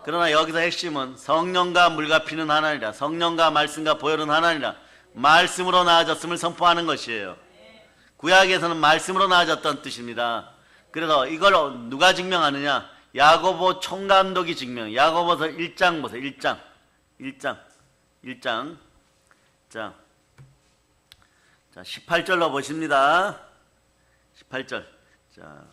그러나 여기서 핵심은 성령과 물과 피는 하나니라. 성령과 말씀과 보혈은 하나니라. 말씀으로 나아졌음을 선포하는 것이에요. 구약에서는 말씀으로 나아졌다는 뜻입니다. 그래서 이걸 누가 증명하느냐? 야고보 총감독이 증명. 야고보서 1장 보세요. 1장. 자, 18절로 보십니다. 18절. 자,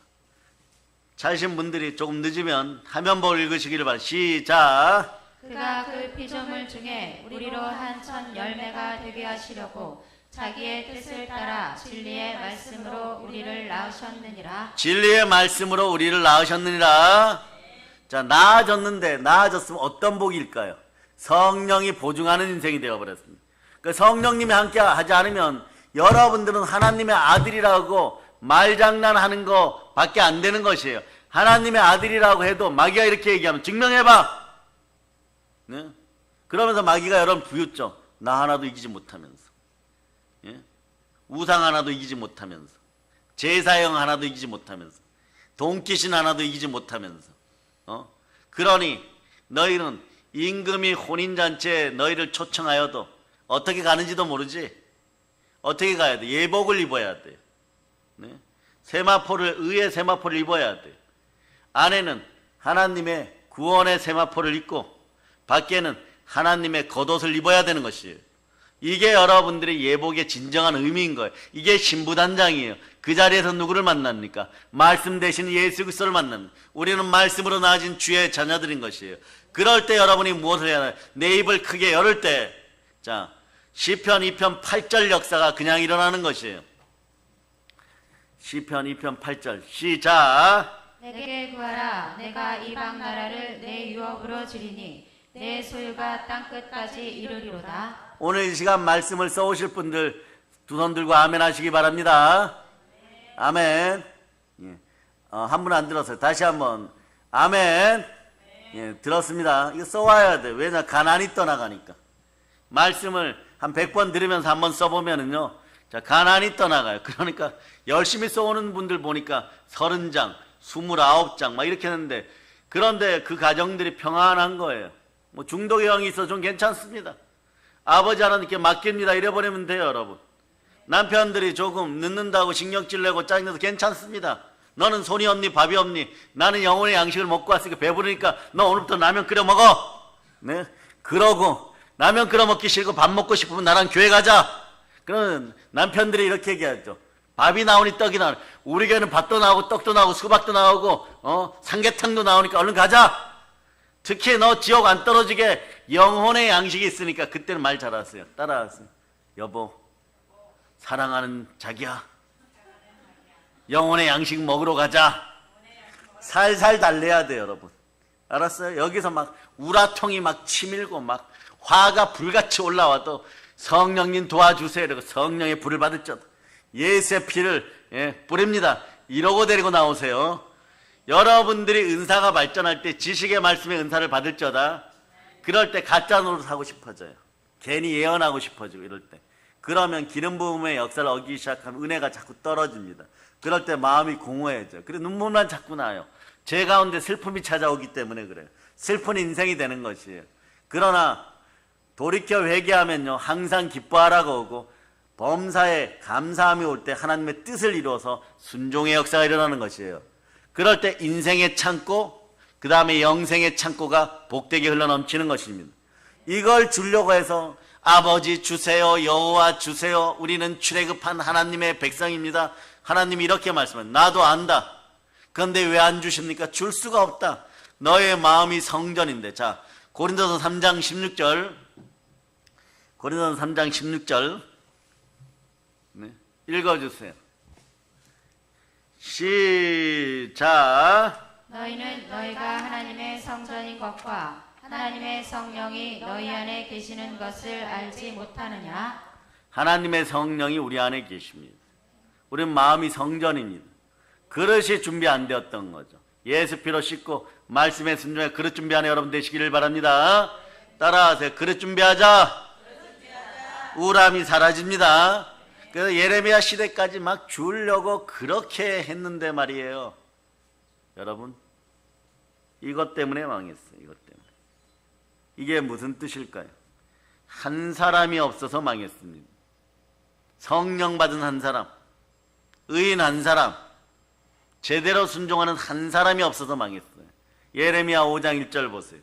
찾으신 분들이 조금 늦으면 화면 보고 읽으시기를 바랍니다. 시작. 그가 그 피조물 중에 우리로 한 천 열매가 되게 하시려고 자기의 뜻을 따라 진리의 말씀으로 우리를 낳으셨느니라. 진리의 말씀으로 우리를 낳으셨느니라. 자, 나아졌으면 어떤 복일까요? 성령이 보증하는 인생이 되어버렸습니다. 그 성령님이 함께 하지 않으면 여러분들은 하나님의 아들이라고 말장난하는 거 밖에 안 되는 것이에요. 하나님의 아들이라고 해도 마귀가 이렇게 얘기하면 증명해봐. 네? 그러면서 마귀가 여러분 부쉈죠. 나 하나도 이기지 못하면서, 예? 우상 하나도 이기지 못하면서, 제사형 하나도 이기지 못하면서, 돈귀신 하나도 이기지 못하면서, 그러니 너희는 임금이 혼인잔치에 너희를 초청하여도 어떻게 가는지도 모르지. 어떻게 가야 돼? 예복을 입어야 돼요. 네? 의의 세마포를 입어야 돼요. 안에는 하나님의 구원의 세마포를 입고 밖에는 하나님의 겉옷을 입어야 되는 것이에요. 이게 여러분들의 예복의 진정한 의미인 거예요. 이게 신부단장이에요. 그 자리에서 누구를 만납니까? 말씀 대신 예수 그리스도를 만납니다. 우리는 말씀으로 나아진 주의 자녀들인 것이에요. 그럴 때 여러분이 무엇을 해야 하나요? 내 입을 크게 열을 때, 자, 시편 2편 8절 역사가 그냥 일어나는 것이에요. 시편 2편 8절 시작. 내게 구하라. 내가 이방 나라를 내 유업으로 주리니 내 소유가 땅 끝까지 이르리로다. 오늘 이 시간 말씀을 써오실 분들 두 손 들고 아멘 하시기 바랍니다. 아멘. 예. 한 분 안 들었어요. 다시 한번 아멘. 예, 들었습니다. 이거 써와야 돼. 왜냐? 가난이 떠나가니까. 말씀을 한 100번 들으면서 한번 써보면은요, 자, 가난이 떠나가요. 그러니까 열심히 써오는 분들 보니까 30장, 29장 막 이렇게 했는데, 그런데 그 가정들이 평안한 거예요. 뭐 중독의 영이 있어 좀 괜찮습니다. 아버지 하나님께 맡깁니다 이래버리면 돼요. 여러분, 남편들이 조금 늦는다고 신경질 내고 짜증내도 괜찮습니다. 너는 손이 없니 밥이 없니? 나는 영혼의 양식을 먹고 왔으니까 배부르니까 너 오늘부터 라면 끓여 먹어. 네? 그러고 라면 끓여 먹기 싫고 밥 먹고 싶으면 나랑 교회 가자. 그러면 남편들이 이렇게 얘기하죠. 밥이 나오니 떡이 나오니. 우리 교회는 밥도 나오고 떡도 나오고 수박도 나오고 삼계탕도 나오니까 얼른 가자. 특히 너 지옥 안 떨어지게 영혼의 양식이 있으니까. 그때는 말 잘하세요. 따라하세요. 여보, 사랑하는 자기야, 영혼의 양식 먹으러 가자. 살살 달래야 돼요, 여러분. 알았어요? 여기서 막 우라통이 막 치밀고 막 화가 불같이 올라와도 성령님 도와주세요 이러고 성령의 불을 받을 적 예수의 피를 뿌립니다 이러고 데리고 나오세요. 여러분들이 은사가 발전할 때 지식의 말씀의 은사를 받을 적다. 그럴 때 가짜 노릇하고 싶어져요. 괜히 예언하고 싶어지고 이럴 때. 그러면 기름 부음의 역사를 어기기 시작하면 은혜가 자꾸 떨어집니다. 그럴 때 마음이 공허해져요. 그래서 눈물만 자꾸 나요. 제 가운데 슬픔이 찾아오기 때문에 그래요. 슬픈 인생이 되는 것이에요. 그러나 돌이켜 회개하면요, 항상 기뻐하라고 오고 범사에 감사함이 올 때 하나님의 뜻을 이루어서 순종의 역사가 일어나는 것이에요. 그럴 때 인생의 창고, 그 다음에 영생의 창고가 복되게 흘러넘치는 것입니다. 이걸 주려고 해서 아버지 주세요, 여호와 주세요. 우리는 출애굽한 하나님의 백성입니다. 하나님이 이렇게 말씀합니다. 나도 안다. 그런데 왜 안 주십니까? 줄 수가 없다. 너의 마음이 성전인데. 자, 고린도서 3장 16절. 고린도서 3장 16절. 네, 읽어주세요. 시작. 너희는 너희가 하나님의 성전인 것과 하나님의 성령이 너희 안에 계시는 것을 알지 못하느냐? 하나님의 성령이 우리 안에 계십니다. 우리는 마음이 성전입니다. 그릇이 준비 안 되었던 거죠. 예수 피로 씻고 말씀에 순종해 그릇 준비하는 여러분 되시기를 바랍니다. 따라하세요. 그릇 준비하자. 우람이 사라집니다. 그래서 예레미야 시대까지 막 주려고 그렇게 했는데 말이에요. 여러분, 이것 때문에 망했어요. 이것 때문에. 이게 무슨 뜻일까요? 한 사람이 없어서 망했습니다. 성령 받은 한 사람, 의인 한 사람, 제대로 순종하는 한 사람이 없어서 망했어요. 예레미야 5장 1절 보세요.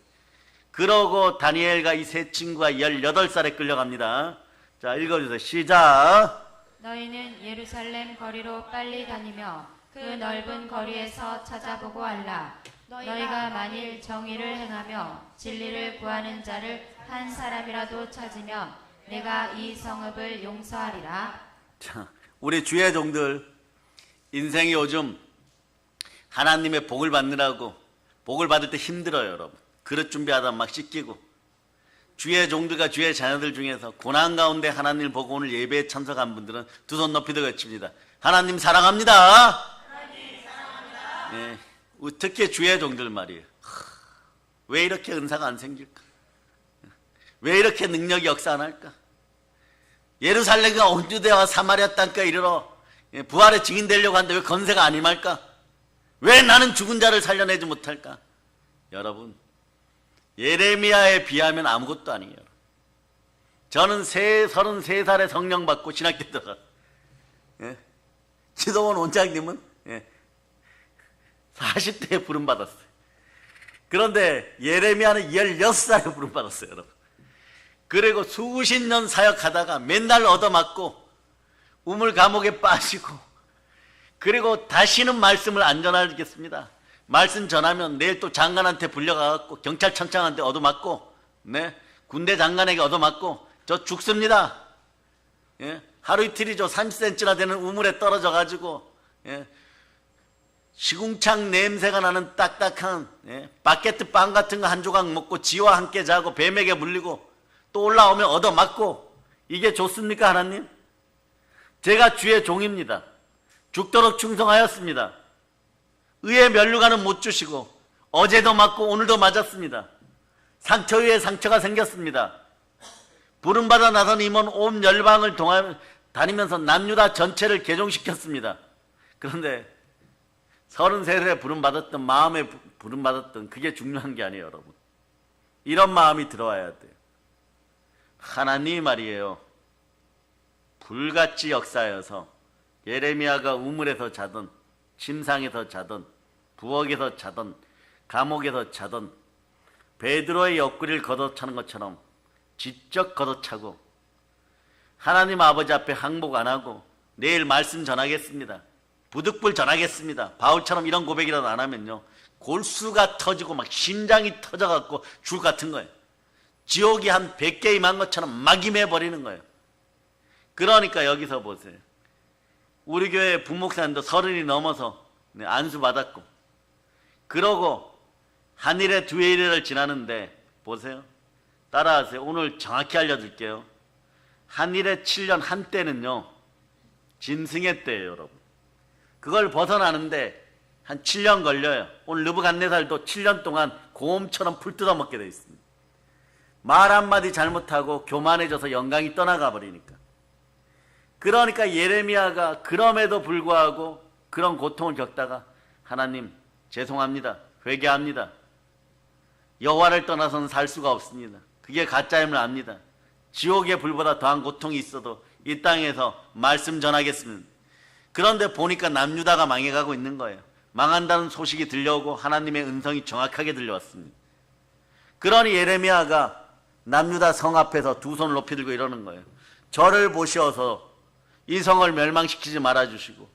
그러고 다니엘과 이 세 친구가 18살에 끌려갑니다. 자, 읽어주세요. 시작. 너희는 예루살렘 거리로 빨리 다니며 그 넓은 거리에서 찾아보고 알라. 너희가 만일 정의를 행하며 진리를 구하는 자를 한 사람이라도 찾으면 내가 이 성읍을 용서하리라. 자, 우리 주의 종들 인생이 요즘 하나님의 복을 받느라고 복을 받을 때 힘들어요. 여러분, 그릇 준비하다 막 씻기고, 주의 종들과 주의 자녀들 중에서 고난 가운데 하나님을 보고 오늘 예배에 참석한 분들은 두 손 높이 들어 외칩니다. 하나님 사랑합니다. 하나님 사랑합니다. 예, 특히 주의 종들 말이에요. 왜 이렇게 은사가 안 생길까? 왜 이렇게 능력이 역사 안 할까? 예루살렘과 온 유대와 사마리아 땅까지 이르러 부활의 증인 되려고 하는데 왜 건세가 안 임할까? 왜 나는 죽은 자를 살려내지 못할까? 여러분, 예레미야에 비하면 아무것도 아니에요. 저는 33살에 성령 받고 신학교 들어갔어요. 예? 지도원 원장님은 40대에 부름 받았어요. 그런데 예레미야는 16살에 부름 받았어요. 여러분. 그리고 수십 년 사역하다가 맨날 얻어맞고 우물 감옥에 빠지고, 그리고 다시는 말씀을 안 전하겠습니다. 말씀 전하면 내일 또 장관한테 불려가갖고 경찰청장한테 얻어맞고, 네, 군대 장관에게 얻어맞고 저 죽습니다. 예? 하루 이틀이죠. 30cm나 되는 우물에 떨어져가지고, 예? 시궁창 냄새가 나는 딱딱한 바게트 빵 같은 거 한 조각 먹고 지와 함께 자고 뱀에게 물리고 또 올라오면 얻어맞고, 이게 좋습니까? 하나님? 제가 주의 종입니다. 죽도록 충성하였습니다. 의의 면류관은 못 주시고 어제도 맞고 오늘도 맞았습니다. 상처 위에 상처가 생겼습니다. 부름받아 나선 임원 온 열방을 다니면서 남유다 전체를 개종시켰습니다. 그런데 33살에 부름받았던, 마음에 부름받았던, 그게 중요한 게 아니에요. 여러분, 이런 마음이 들어와야 돼요. 하나님이 말이에요, 불같이 역사여서 예레미야가 우물에서 자던, 침상에서 자던, 부엌에서 자던, 감옥에서 자던 베드로의 옆구리를 걷어차는 것처럼 지적 걷어차고, 하나님 아버지 앞에 항복 안 하고 내일 말씀 전하겠습니다, 부득불 전하겠습니다, 바울처럼 이런 고백이라도 안 하면요 골수가 터지고 막 심장이 터져갖고 죽을 것 같은 거예요. 지옥이 한 100개 임한 것처럼 막 임해버리는 거예요. 그러니까 여기서 보세요. 우리 교회 부목사님도 30이 넘어서 안수 받았고, 그러고 한일의 두 해를 지나는데 보세요. 따라하세요. 오늘 정확히 알려줄게요. 한일의 7년 한때는요 짐승의 때예요. 여러분, 그걸 벗어나는데 한 7년 걸려요. 오늘 느부갓네살도 7년 동안 곰처럼 풀 뜯어먹게 돼 있습니다. 말 한마디 잘못하고 교만해져서 영광이 떠나가 버리니까. 그러니까 예레미야가 그럼에도 불구하고 그런 고통을 겪다가, 하나님 죄송합니다, 회개합니다, 여호와를 떠나서는 살 수가 없습니다, 그게 가짜임을 압니다, 지옥의 불보다 더한 고통이 있어도 이 땅에서 말씀 전하겠습니다. 그런데 보니까 남유다가 망해가고 있는 거예요. 망한다는 소식이 들려오고 하나님의 음성이 정확하게 들려왔습니다. 그러니 예레미야가 남유다 성 앞에서 두 손을 높이 들고 이러는 거예요. 저를 보시어서 이 성을 멸망시키지 말아주시고,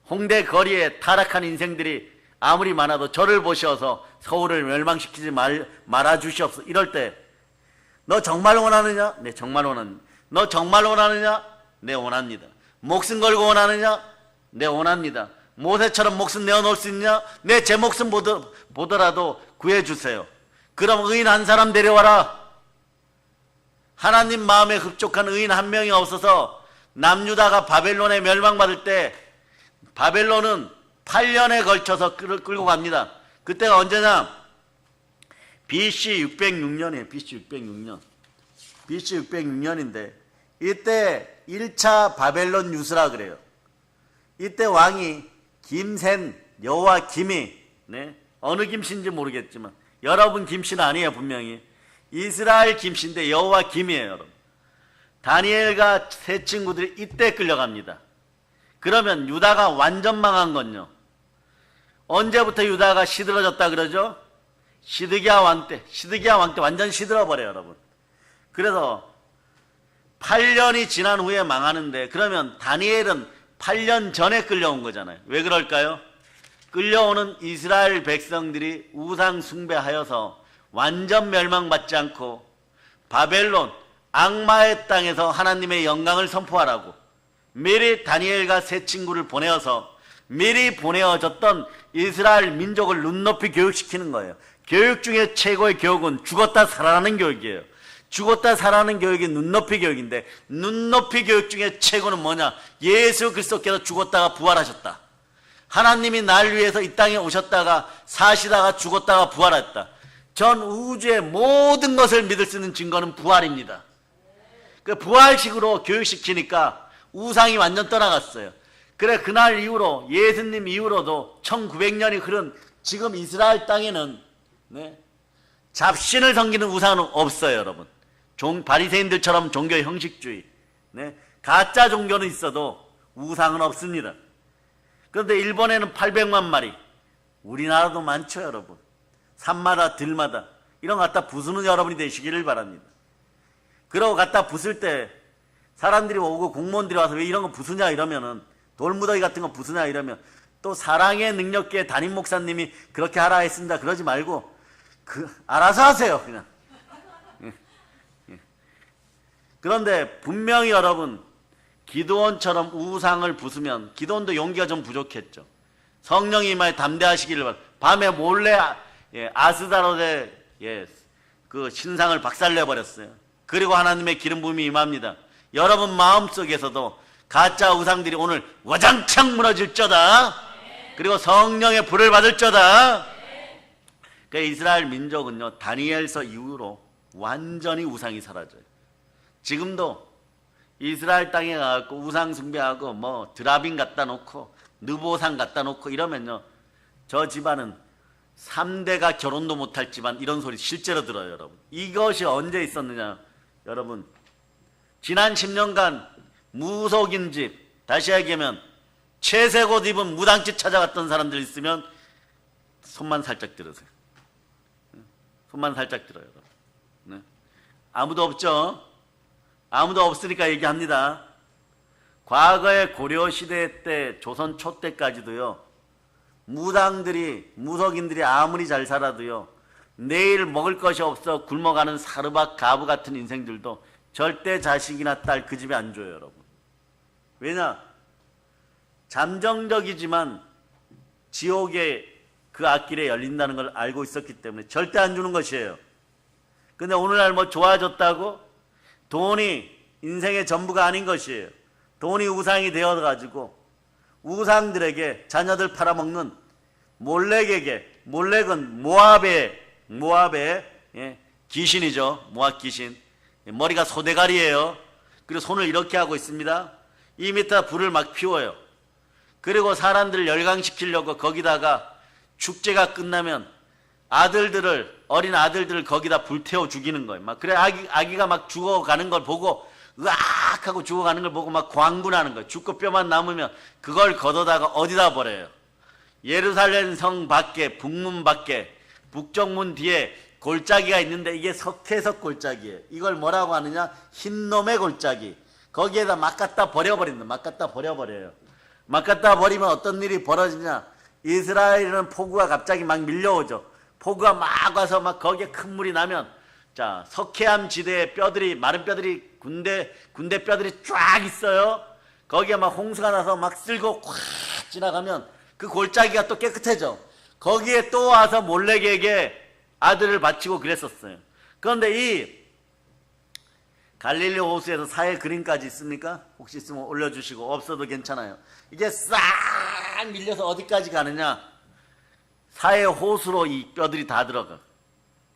홍대 거리에 타락한 인생들이 아무리 많아도 저를 보시어서 서울을 멸망시키지 말아주시옵소서. 이럴 때 너 정말 원하느냐? 네, 정말 원합니다. 너 정말 원하느냐? 네, 원합니다. 목숨 걸고 원하느냐? 네, 원합니다. 모세처럼 목숨 내어놓을 수 있냐? 네, 제 목숨 보더라도 구해주세요. 그럼 의인 한 사람 데려와라. 하나님 마음에 흡족한 의인 한 명이 없어서 남유다가 바벨론에 멸망받을 때 바벨론은 8년에 걸쳐서 끌고 갑니다. 그때가 언제냐? BC 606년이에요. BC 606년. BC 606년인데 이때 1차 바벨론 유수라 그래요. 이때 왕이 김센 여호와 김이, 네? 어느 김씨인지 모르겠지만 여러분 김씨는 아니에요. 분명히 이스라엘 김씨인데 여호와 김이에요. 여러분. 다니엘과 세 친구들이 이때 끌려갑니다. 그러면 유다가 완전 망한 건요, 언제부터 유다가 시들어졌다 그러죠? 시드기야 왕 때 완전 시들어버려요, 여러분. 그래서 8년이 지난 후에 망하는데, 그러면 다니엘은 8년 전에 끌려온 거잖아요. 왜 그럴까요? 끌려오는 이스라엘 백성들이 우상 숭배하여서 완전 멸망받지 않고 바벨론 악마의 땅에서 하나님의 영광을 선포하라고 미리 다니엘과 세 친구를 보내어서 미리 보내어졌던 이스라엘 민족을 눈높이 교육시키는 거예요. 교육 중에 최고의 교육은 죽었다 살아나는 교육이에요. 죽었다 살아나는 교육이 눈높이 교육인데, 눈높이 교육 중에 최고는 뭐냐? 예수 그리스도께서 죽었다가 부활하셨다. 하나님이 날 위해서 이 땅에 오셨다가 사시다가 죽었다가 부활했다. 전 우주의 모든 것을 믿을 수 있는 증거는 부활입니다. 그 부활식으로 교육시키니까 우상이 완전 떠나갔어요. 그래, 그날 이후로, 예수님 이후로도 1900년이 흐른 지금 이스라엘 땅에는, 네, 잡신을 섬기는 우상은 없어요, 여러분. 바리새인들처럼 종교 형식주의, 네, 가짜 종교는 있어도 우상은 없습니다. 그런데 일본에는 800만 마리, 우리나라도 많죠, 여러분. 산마다 들마다 이런 거 갖다 부수는 여러분이 되시기를 바랍니다. 그러고 갖다 부술 때 사람들이 오고 공무원들이 와서 왜 이런 거 부수냐 이러면은, 돌무더기 같은 거 부수냐 이러면, 또 사랑의 능력계 담임 목사님이 그렇게 하라 했습니다 그러지 말고 알아서 하세요, 그냥. 그런데 분명히 여러분, 기드온처럼 우상을 부수면, 기드온도 용기가 좀 부족했죠. 성령이 임하여 담대하시기를 바랍니다. 밤에 몰래 아스다롯의 그 신상을 박살내버렸어요. 그리고 하나님의 기름 부음이 임합니다. 여러분 마음속에서도 가짜 우상들이 오늘 와장창 무너질저다. 그리고 성령의 불을 받을저다. 그 이스라엘 민족은요, 다니엘서 이후로 완전히 우상이 사라져요. 지금도 이스라엘 땅에 가고 우상 숭배하고 뭐 드라빈 갖다 놓고 느보상 갖다 놓고 이러면요, 저 집안은 3대가 결혼도 못할 집안, 이런 소리 실제로 들어요, 여러분. 이것이 언제 있었느냐, 여러분. 지난 10년간 무속인 집, 다시 얘기하면 채색 옷 입은 무당집 찾아갔던 사람들 있으면 손만 살짝 들으세요. 손만 살짝 들어요. 네. 아무도 없죠? 아무도 없으니까 얘기합니다. 과거의 고려시대 때, 조선 초 때까지도요, 무속인들이 아무리 잘 살아도요, 내일 먹을 것이 없어 굶어가는 사르박 가부 같은 인생들도 절대 자식이나 딸 그 집에 안 줘요, 여러분. 왜냐? 잠정적이지만 지옥의 그 앞길에 열린다는 걸 알고 있었기 때문에 절대 안 주는 것이에요. 근데 오늘날 뭐 좋아졌다고? 돈이 인생의 전부가 아닌 것이에요. 돈이 우상이 되어가지고 우상들에게 자녀들 팔아먹는 몰렉은 모압의 귀신이죠. 모압 귀신. 머리가 소대가리예요. 그리고 손을 이렇게 하고 있습니다. 이 밑에 불을 막 피워요. 그리고 사람들을 열광시키려고 거기다가 축제가 끝나면 어린 아들들을 거기다 불태워 죽이는 거예요. 막 그래 아기가 막 죽어가는 걸 보고 으악 하고 죽어가는 걸 보고 막 광분하는 거예요. 죽고 뼈만 남으면 그걸 걷어다가 어디다 버려요. 예루살렘 성 밖에, 북문 밖에, 북정문 뒤에 골짜기가 있는데 이게 석회석 골짜기예요. 이걸 뭐라고 하느냐? 흰놈의 골짜기. 거기에다 막 갖다 버려버린다. 막 갖다 버려버려요. 막 갖다 버리면 어떤 일이 벌어지냐? 이스라엘은 폭우가 갑자기 막 밀려오죠. 폭우가 막 와서 막 거기에 큰 물이 나면, 자, 석회암 지대에 뼈들이, 마른 뼈들이, 군대 뼈들이 쫙 있어요. 거기에 막 홍수가 나서 막 쓸고 콱 지나가면 그 골짜기가 또 깨끗해져. 거기에 또 와서 몰렉에게 아들을 바치고 그랬었어요. 그런데 이 갈릴리 호수에서 사해 그림까지 있습니까? 혹시 있으면 올려주시고, 없어도 괜찮아요. 이게 싹 밀려서 어디까지 가느냐? 사해 호수로 이 뼈들이 다 들어가.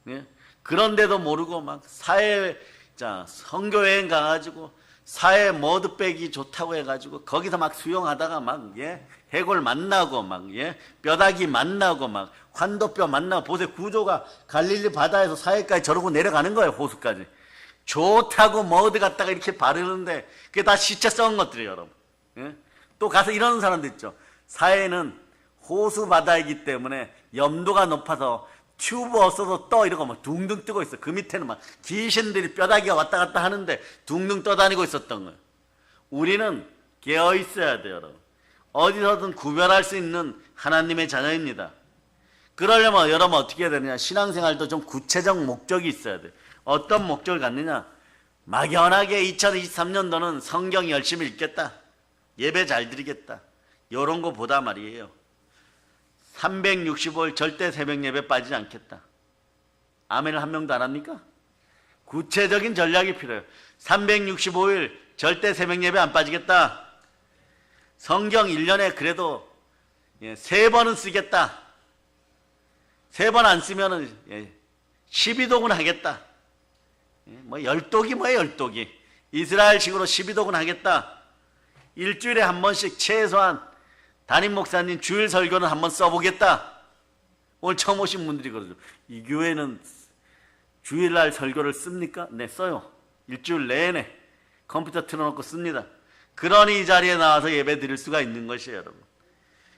예? 그런데도 모르고 막 사해, 자, 선교여행 가가지고 사해 머드백이 좋다고 해가지고 거기서 막 수영하다가 막, 예, 해골 만나고 막, 예, 뼈다귀 만나고 막 환도뼈 만나고. 보세요. 구조가 갈릴리 바다에서 사해까지 저러고 내려가는 거예요. 호수까지. 좋다고 머드 갖다가 이렇게 바르는데 그게 다 시체 썩은 것들이에요, 여러분. 예? 또 가서 이러는 사람도 있죠. 사해는 호수 바다이기 때문에 염도가 높아서 튜브 없어도 떠 이러고 막 둥둥 뜨고 있어. 그 밑에는 막 귀신들이 뼈다귀가 왔다 갔다 하는데 둥둥 떠다니고 있었던 거예요. 우리는 깨어 있어야 돼요, 여러분. 어디서든 구별할 수 있는 하나님의 자녀입니다. 그러려면 여러분 어떻게 해야 되느냐? 신앙생활도 좀 구체적 목적이 있어야 돼요. 어떤 목적을 갖느냐? 막연하게 2023년도는 성경 열심히 읽겠다, 예배 잘 드리겠다, 이런 거보다 말이에요. 365일 절대 새벽 예배 빠지지 않겠다. 아멘을 한 명도 안 합니까? 구체적인 전략이 필요해요. 365일 절대 새벽 예배 안 빠지겠다. 성경 1년에 그래도 3번은 쓰겠다. 3번 안 쓰면은 12독은 하겠다. 뭐 10독이 뭐예요, 10독이. 이스라엘식으로 12독은 하겠다. 일주일에 한 번씩 최소한 담임 목사님 주일 설교는 한번 써보겠다. 오늘 처음 오신 분들이 그러죠. 이 교회는 주일날 설교를 씁니까? 네, 써요. 일주일 내내 컴퓨터 틀어놓고 씁니다. 그러니 이 자리에 나와서 예배 드릴 수가 있는 것이에요, 여러분.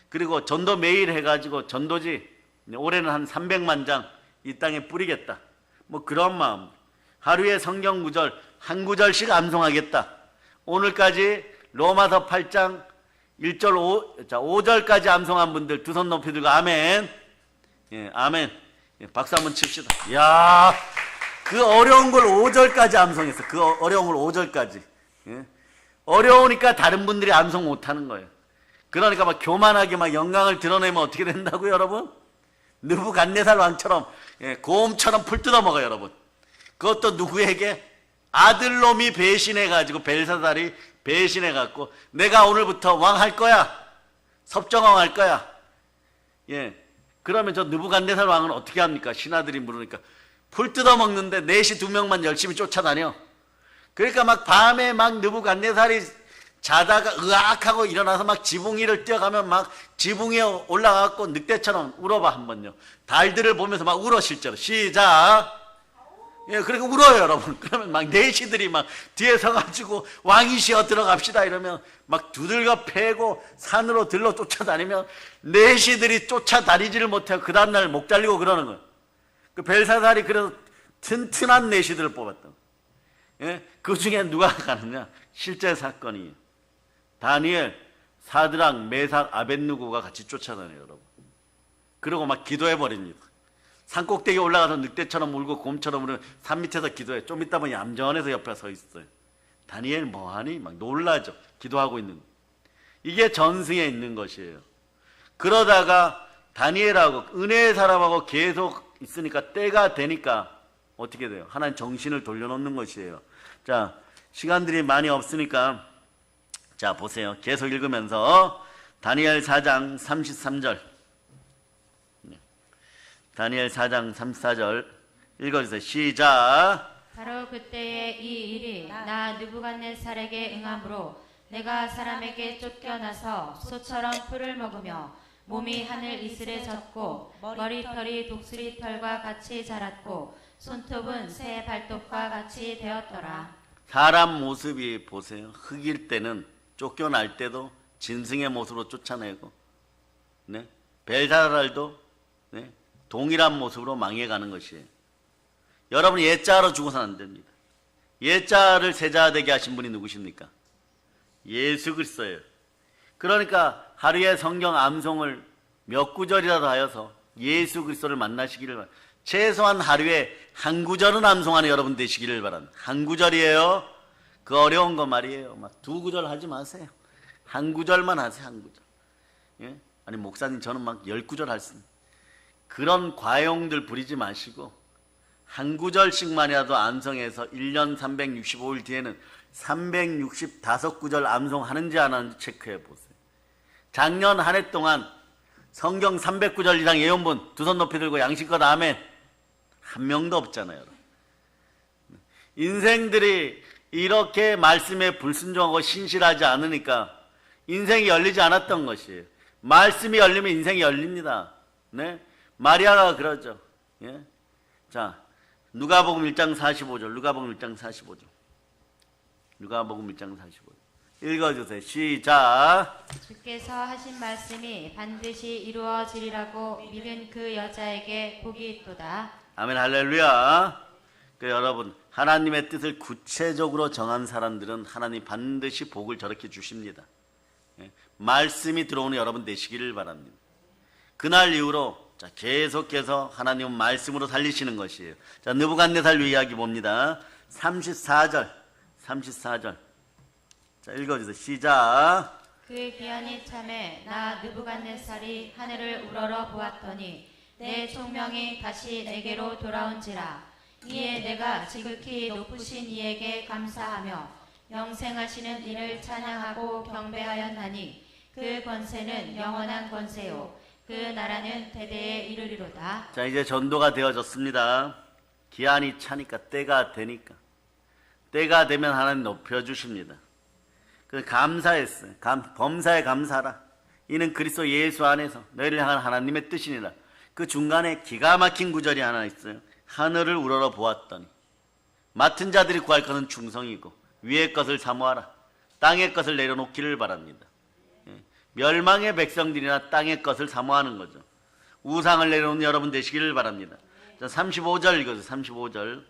그리고 전도 매일 해가지고 전도지 올해는 한 300만 장 이 땅에 뿌리겠다. 뭐 그런 마음. 하루에 성경 구절 한 구절씩 암송하겠다. 오늘까지 로마서 8장 1절 5절까지 암송한 분들 두 손 높이 들고 아멘. 예, 아멘. 예, 박수 한번 칩시다. 이야, 그 어려운 걸 5절까지 암송했어. 그 어려운 걸 5절까지. 예? 어려우니까 다른 분들이 암송 못하는 거예요. 그러니까 막 교만하게 막 영광을 드러내면 어떻게 된다고요, 여러분? 느부갓네살 왕처럼, 예, 곰처럼 풀 뜯어 먹어요, 여러분. 그것도 누구에게? 아들놈이 배신해가지고, 벨사살이 배신해갖고 내가 오늘부터 왕 할 거야, 섭정왕 할 거야. 예, 그러면 저 느부갓네살 왕은 어떻게 합니까? 신하들이 물으니까 풀 뜯어 먹는데 넷이 2명만 열심히 쫓아다녀. 그러니까 막 밤에 막 느부갓네살이 자다가 으악하고 일어나서 막 지붕 위를 뛰어가면 막 지붕 위에 올라가고 늑대처럼 울어봐 한번요. 달들을 보면서 막 울어. 실제로 시작. 예, 그러니까 울어요, 여러분. 그러면 막 내시들이 막 뒤에 서가지고 왕이시여 들어갑시다 이러면 막 두들겨 패고 산으로 들러 쫓아다니면 내시들이 쫓아다니지를 못해요. 그 다음날 목 잘리고 그러는 거예요. 그 벨사살이 그래서 튼튼한 내시들을 뽑았던. 예, 그 중에 누가 가느냐? 실제 사건이에요. 다니엘, 사드락, 메삭, 아벳느고가 같이 쫓아다녀요, 여러분. 그러고 막 기도해버립니다. 산 꼭대기에 올라가서 늑대처럼 울고 곰처럼 울으면 산 밑에서 기도해. 좀 있다 보니 얌전해서 옆에 서 있어요. 다니엘 뭐하니? 막 놀라죠. 기도하고 있는 거. 이게 전승에 있는 것이에요. 그러다가 다니엘하고 은혜의 사람하고 계속 있으니까 때가 되니까 어떻게 돼요? 하나님 정신을 돌려놓는 것이에요. 자, 시간들이 많이 없으니까 자 보세요. 계속 읽으면서 다니엘 4장 33절, 다니엘 4장 34절 읽어주세요. 시작. 바로 그때에 이 일이 나 느부갓네살에게 응함으로 내가 사람에게 쫓겨나서 소처럼 풀을 먹으며 몸이 하늘 이슬에 젖고 머리털이 독수리 털과 같이 자랐고 손톱은 새 발톱과 같이 되었더라. 사람 모습이 보세요. 흑일 때는 쫓겨날 때도 짐승의 모습으로 쫓아내고, 네? 벨사살도 네? 동일한 모습으로 망해가는 것이에요. 여러분이 예자로 죽어서는 안 됩니다. 예자를 세자 되게 하신 분이 누구십니까? 예수 그리스도예요. 그러니까 하루에 성경 암송을 몇 구절이라도 하여서 예수 그리스도를 만나시기를 바랍니다. 최소한 하루에 한 구절은 암송하는 여러분 되시기를 바랍니다. 한 구절이에요. 그 어려운 거 말이에요. 막 두 구절 하지 마세요. 한 구절만 하세요. 한 구절. 예? 아니 목사님 저는 막 10구절 할 수 있는 그런 과용들 부리지 마시고 한 구절씩만이라도 암송해서 1년 365일 뒤에는 365구절 암송하는지 안 하는지 체크해 보세요. 작년 한 해 동안 성경 300구절 이상 외운 분 두 손 높이 들고 양심껏 아멘. 한 명도 없잖아요. 인생들이 이렇게 말씀에 불순종하고 신실하지 않으니까 인생이 열리지 않았던 것이에요. 말씀이 열리면 인생이 열립니다. 네? 마리아가 그러죠. 예? 자, 누가복음 1장 45절. 누가복음 1장 45절. 누가복음 1장 45절. 읽어주세요. 시작. 주께서 하신 말씀이 반드시 이루어지리라고 믿은 그 여자에게 복이 있도다. 아멘 할렐루야. 여러분 하나님의 뜻을 구체적으로 정한 사람들은 하나님 반드시 복을 저렇게 주십니다. 예? 말씀이 들어오는 여러분 되시기를 바랍니다. 그날 이후로 자, 계속해서 하나님은 말씀으로 살리시는 것이에요. 자, 느부갓네살 이야기 봅니다. 34절. 자, 읽어주세요. 시작. 그 기한이 참에 나 느부갓네살이 하늘을 우러러 보았더니 내 총명이 다시 내게로 돌아온지라. 이에 내가 지극히 높으신 이에게 감사하며 영생하시는 이를 찬양하고 경배하였나니 그 권세는 영원한 권세요 그 나라는 대대에 이르리로다. 자, 이제 전도가 되어졌습니다. 기한이 차니까 때가 되니까 때가 되면 하나님 높여주십니다. 그 감사했어요. 범사에 감사하라. 이는 그리스도 예수 안에서 너희를 향한 하나님의 뜻이니라. 그 중간에 기가 막힌 구절이 하나 있어요. 하늘을 우러러 보았더니 맡은 자들이 구할 것은 충성이고 위의 것을 사모하라. 땅의 것을 내려놓기를 바랍니다. 멸망의 백성들이나 땅의 것을 사모하는 거죠. 우상을 내려놓는 여러분 되시기를 바랍니다. 자, 35절 읽어주세요. 35절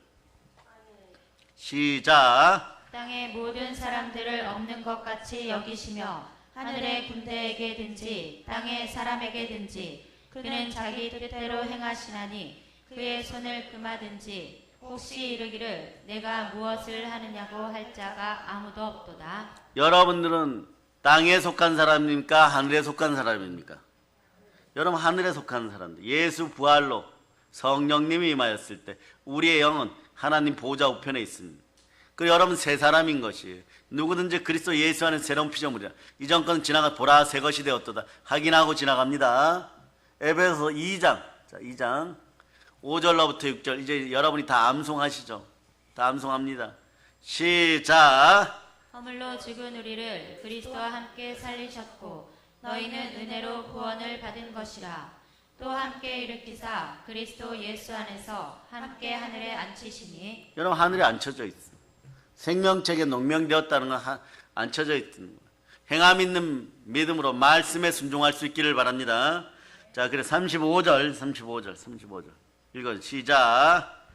시작. 땅의 모든 사람들을 없는 것 같이 여기시며 하늘의 군대에게든지 땅의 사람에게든지 그는 자기 뜻대로 행하시나니 그의 손을 금하든지 혹시 이르기를 내가 무엇을 하느냐고 할 자가 아무도 없도다. 여러분들은 땅에 속한 사람입니까? 하늘에 속한 사람입니까? 여러분 하늘에 속한 사람들. 예수 부활로 성령님이 임하였을 때 우리의 영은 하나님 보좌 우편에 있습니다. 그리고 여러분 새 사람인 것이에요. 누구든지 그리스도 예수 안에 새로운 피조물이라. 이전 것은 지나가 보라 새 것이 되었도다. 확인하고 지나갑니다. 에베소서 2장. 자, 2장 5절로부터 6절. 이제 여러분이 다 암송하시죠. 다 암송합니다. 시작. 허물로 죽은 우리를 그리스도와 함께 살리셨고 너희는 은혜로 구원을 받은 것이라. 또 함께 일으키사 그리스도 예수 안에서 함께 하늘에 앉히시니. 여러분 하늘에 앉혀져 있어. 생명책에 농명되었다는 건 앉혀져 있는 거예요. 행함 있는 믿음으로 말씀에 순종할 수 있기를 바랍니다. 자, 그래 35절 읽어주세요. 시작.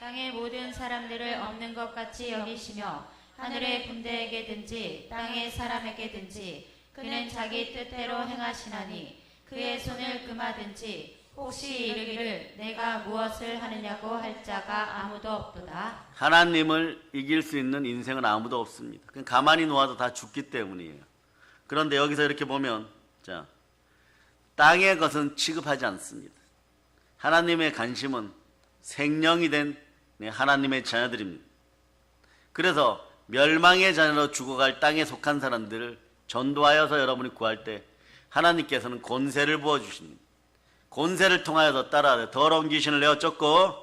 땅의 모든 사람들을 없는 것 같이 여기시며 하늘의 군대에게든지 땅의 사람에게든지 그는 자기 뜻대로 행하시나니 그의 손을 금하든지 혹시 이르기를 내가 무엇을 하느냐고 할 자가 아무도 없도다. 하나님을 이길 수 있는 인생은 아무도 없습니다. 그냥 가만히 놓아도 다 죽기 때문이에요. 그런데 여기서 이렇게 보면 자, 땅의 것은 취급하지 않습니다. 하나님의 관심은 생명이 된 하나님의 자녀들입니다. 그래서 멸망의 자녀로 죽어갈 땅에 속한 사람들을 전도하여서 여러분이 구할 때 하나님께서는 권세를 부어주십니다. 권세를 통하여서 따라하되 더러운 귀신을 내어 쫓고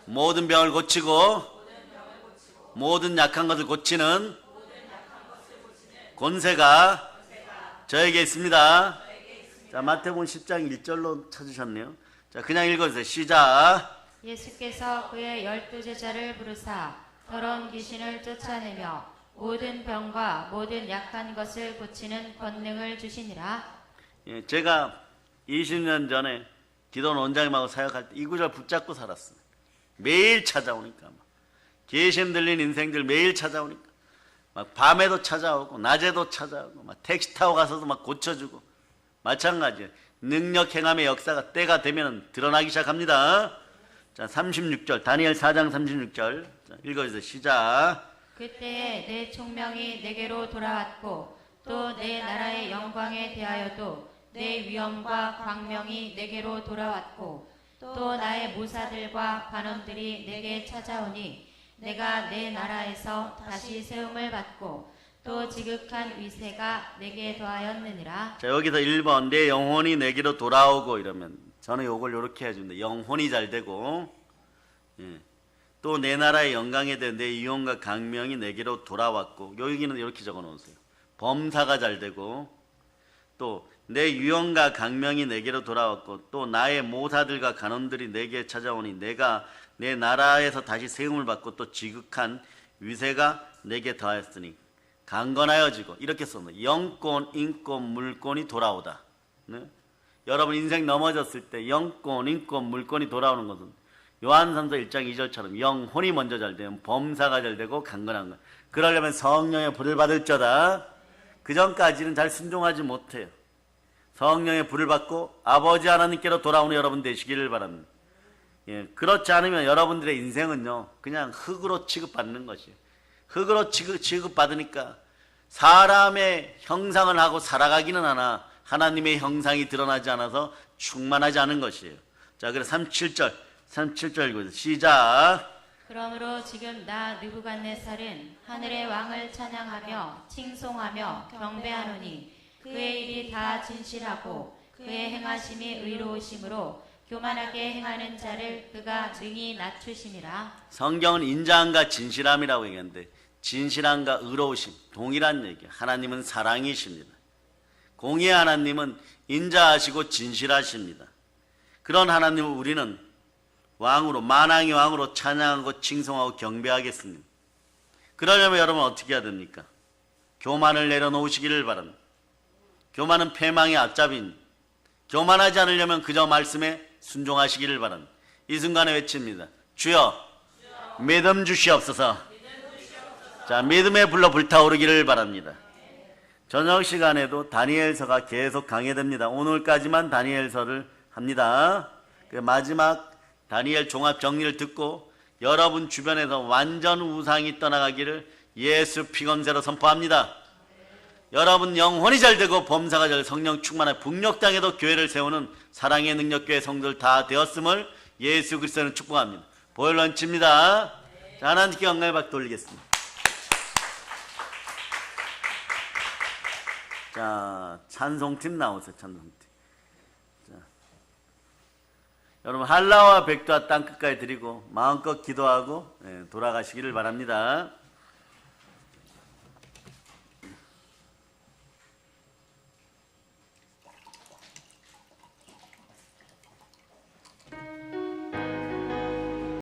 모든 병을 고치고 모든 약한 것을 고치는 권세가 저에게 있습니다. 자, 마태복음 10장 1절로 찾으셨네요. 자, 그냥 읽어주세요. 시작. 예수께서 그의 12제자를 부르사 더러운 귀신을 쫓아내며 모든 병과 모든 약한 것을 고치는 권능을 주시니라. 예, 제가 20년 전에 기도원 원장님하고 사역할 때 이 구절 붙잡고 살았어요. 매일 찾아오니까 계심 들린 인생들 매일 찾아오니까 막 밤에도 찾아오고 낮에도 찾아오고 막 택시 타고 가서도 막 고쳐주고 마찬가지예요. 능력 행함의 역사가 때가 되면 드러나기 시작합니다. 자, 36절 다니엘 4장 36절 자, 읽어주세요. 시작. 그때에 내 총명이 내게로 돌아왔고 또 내 나라의 영광에 대하여도 내 위엄과 광명이 내게로 돌아왔고 또 나의 모사들과 관원들이 내게 찾아오니 내가 내 나라에서 다시 세움을 받고 또 지극한 위세가 내게 더하였느니라. 자, 여기서 1번 내 영혼이 내게로 돌아오고 이러면 저는 요걸 요렇게 해줍니다. 영혼이 잘 되고 예. 또 내 나라의 영광에 대해 내 위엄과 강명이 내게로 돌아왔고 여기는 이렇게 적어 놓으세요. 범사가 잘 되고 또 내 위엄과 강명이 내게로 돌아왔고 또 나의 모사들과 간원들이 내게 찾아오니 내가 내 나라에서 다시 세움을 받고 또 지극한 위세가 내게 더하였으니 강건하여지고 이렇게 썼네. 영권, 인권, 물권이 돌아오다. 네? 여러분 인생 넘어졌을 때 영권, 인권, 물권이 돌아오는 것은 요한삼서 1장 2절처럼 영혼이 먼저 잘 되면 범사가 잘 되고 강건한 것. 그러려면 성령의 불을 받을 자다. 그 전까지는 잘 순종하지 못해요. 성령의 불을 받고 아버지 하나님께로 돌아오는 여러분 되시기를 바랍니다. 예, 그렇지 않으면 여러분들의 인생은요 그냥 흙으로 취급받는 것이에요. 흙으로 취급받으니까 사람의 형상을 하고 살아가기는 하나 하나님의 형상이 드러나지 않아서 충만하지 않은 것이에요. 자, 그래서 37절 읽어주세요. 시작. 그러므로 지금 나 느부갓네살은 하늘의 왕을 찬양하며 칭송하며 경배하노니 그의 일이 다 진실하고 그의 행하심이 의로우심으로 교만하게 행하는 자를 그가 능히 낮추심이라. 성경은 인자함과 진실함이라고 얘기하는데 진실함과 의로우심 동일한 얘기예요. 하나님은 사랑이십니다. 공의의 하나님은 인자하시고 진실하십니다. 그런 하나님을 우리는 왕으로 만왕의 왕으로 찬양하고 칭송하고 경배하겠습니다. 그러려면 여러분 어떻게 해야 됩니까? 교만을 내려놓으시기를 바랍니다. 교만은 패망의 앞잡이입니다. 교만하지 않으려면 그저 말씀에 순종하시기를 바랍니다. 이 순간에 외칩니다. 주여 믿음 주시옵소서. 자, 믿음의 불로 불타오르기를 바랍니다. 저녁 시간에도 다니엘서가 계속 강해됩니다. 오늘까지만 다니엘서를 합니다. 그 마지막 다니엘 종합 정리를 듣고 여러분 주변에서 완전 우상이 떠나가기를 예수 피검새로 선포합니다. 여러분 영혼이 잘 되고 범사가 잘 성령 충만한 북녘 땅에도 교회를 세우는 사랑의 능력교회 성도들 다 되었음을 예수 그리스도는 축복합니다. 보혈 런치입니다. 자, 하나님께 영광의 박수 돌리겠습니다. 자, 찬송팀 나오세요. 찬송팀. 자, 여러분 한라와 백두와 땅끝까지 드리고 마음껏 기도하고 돌아가시기를 바랍니다.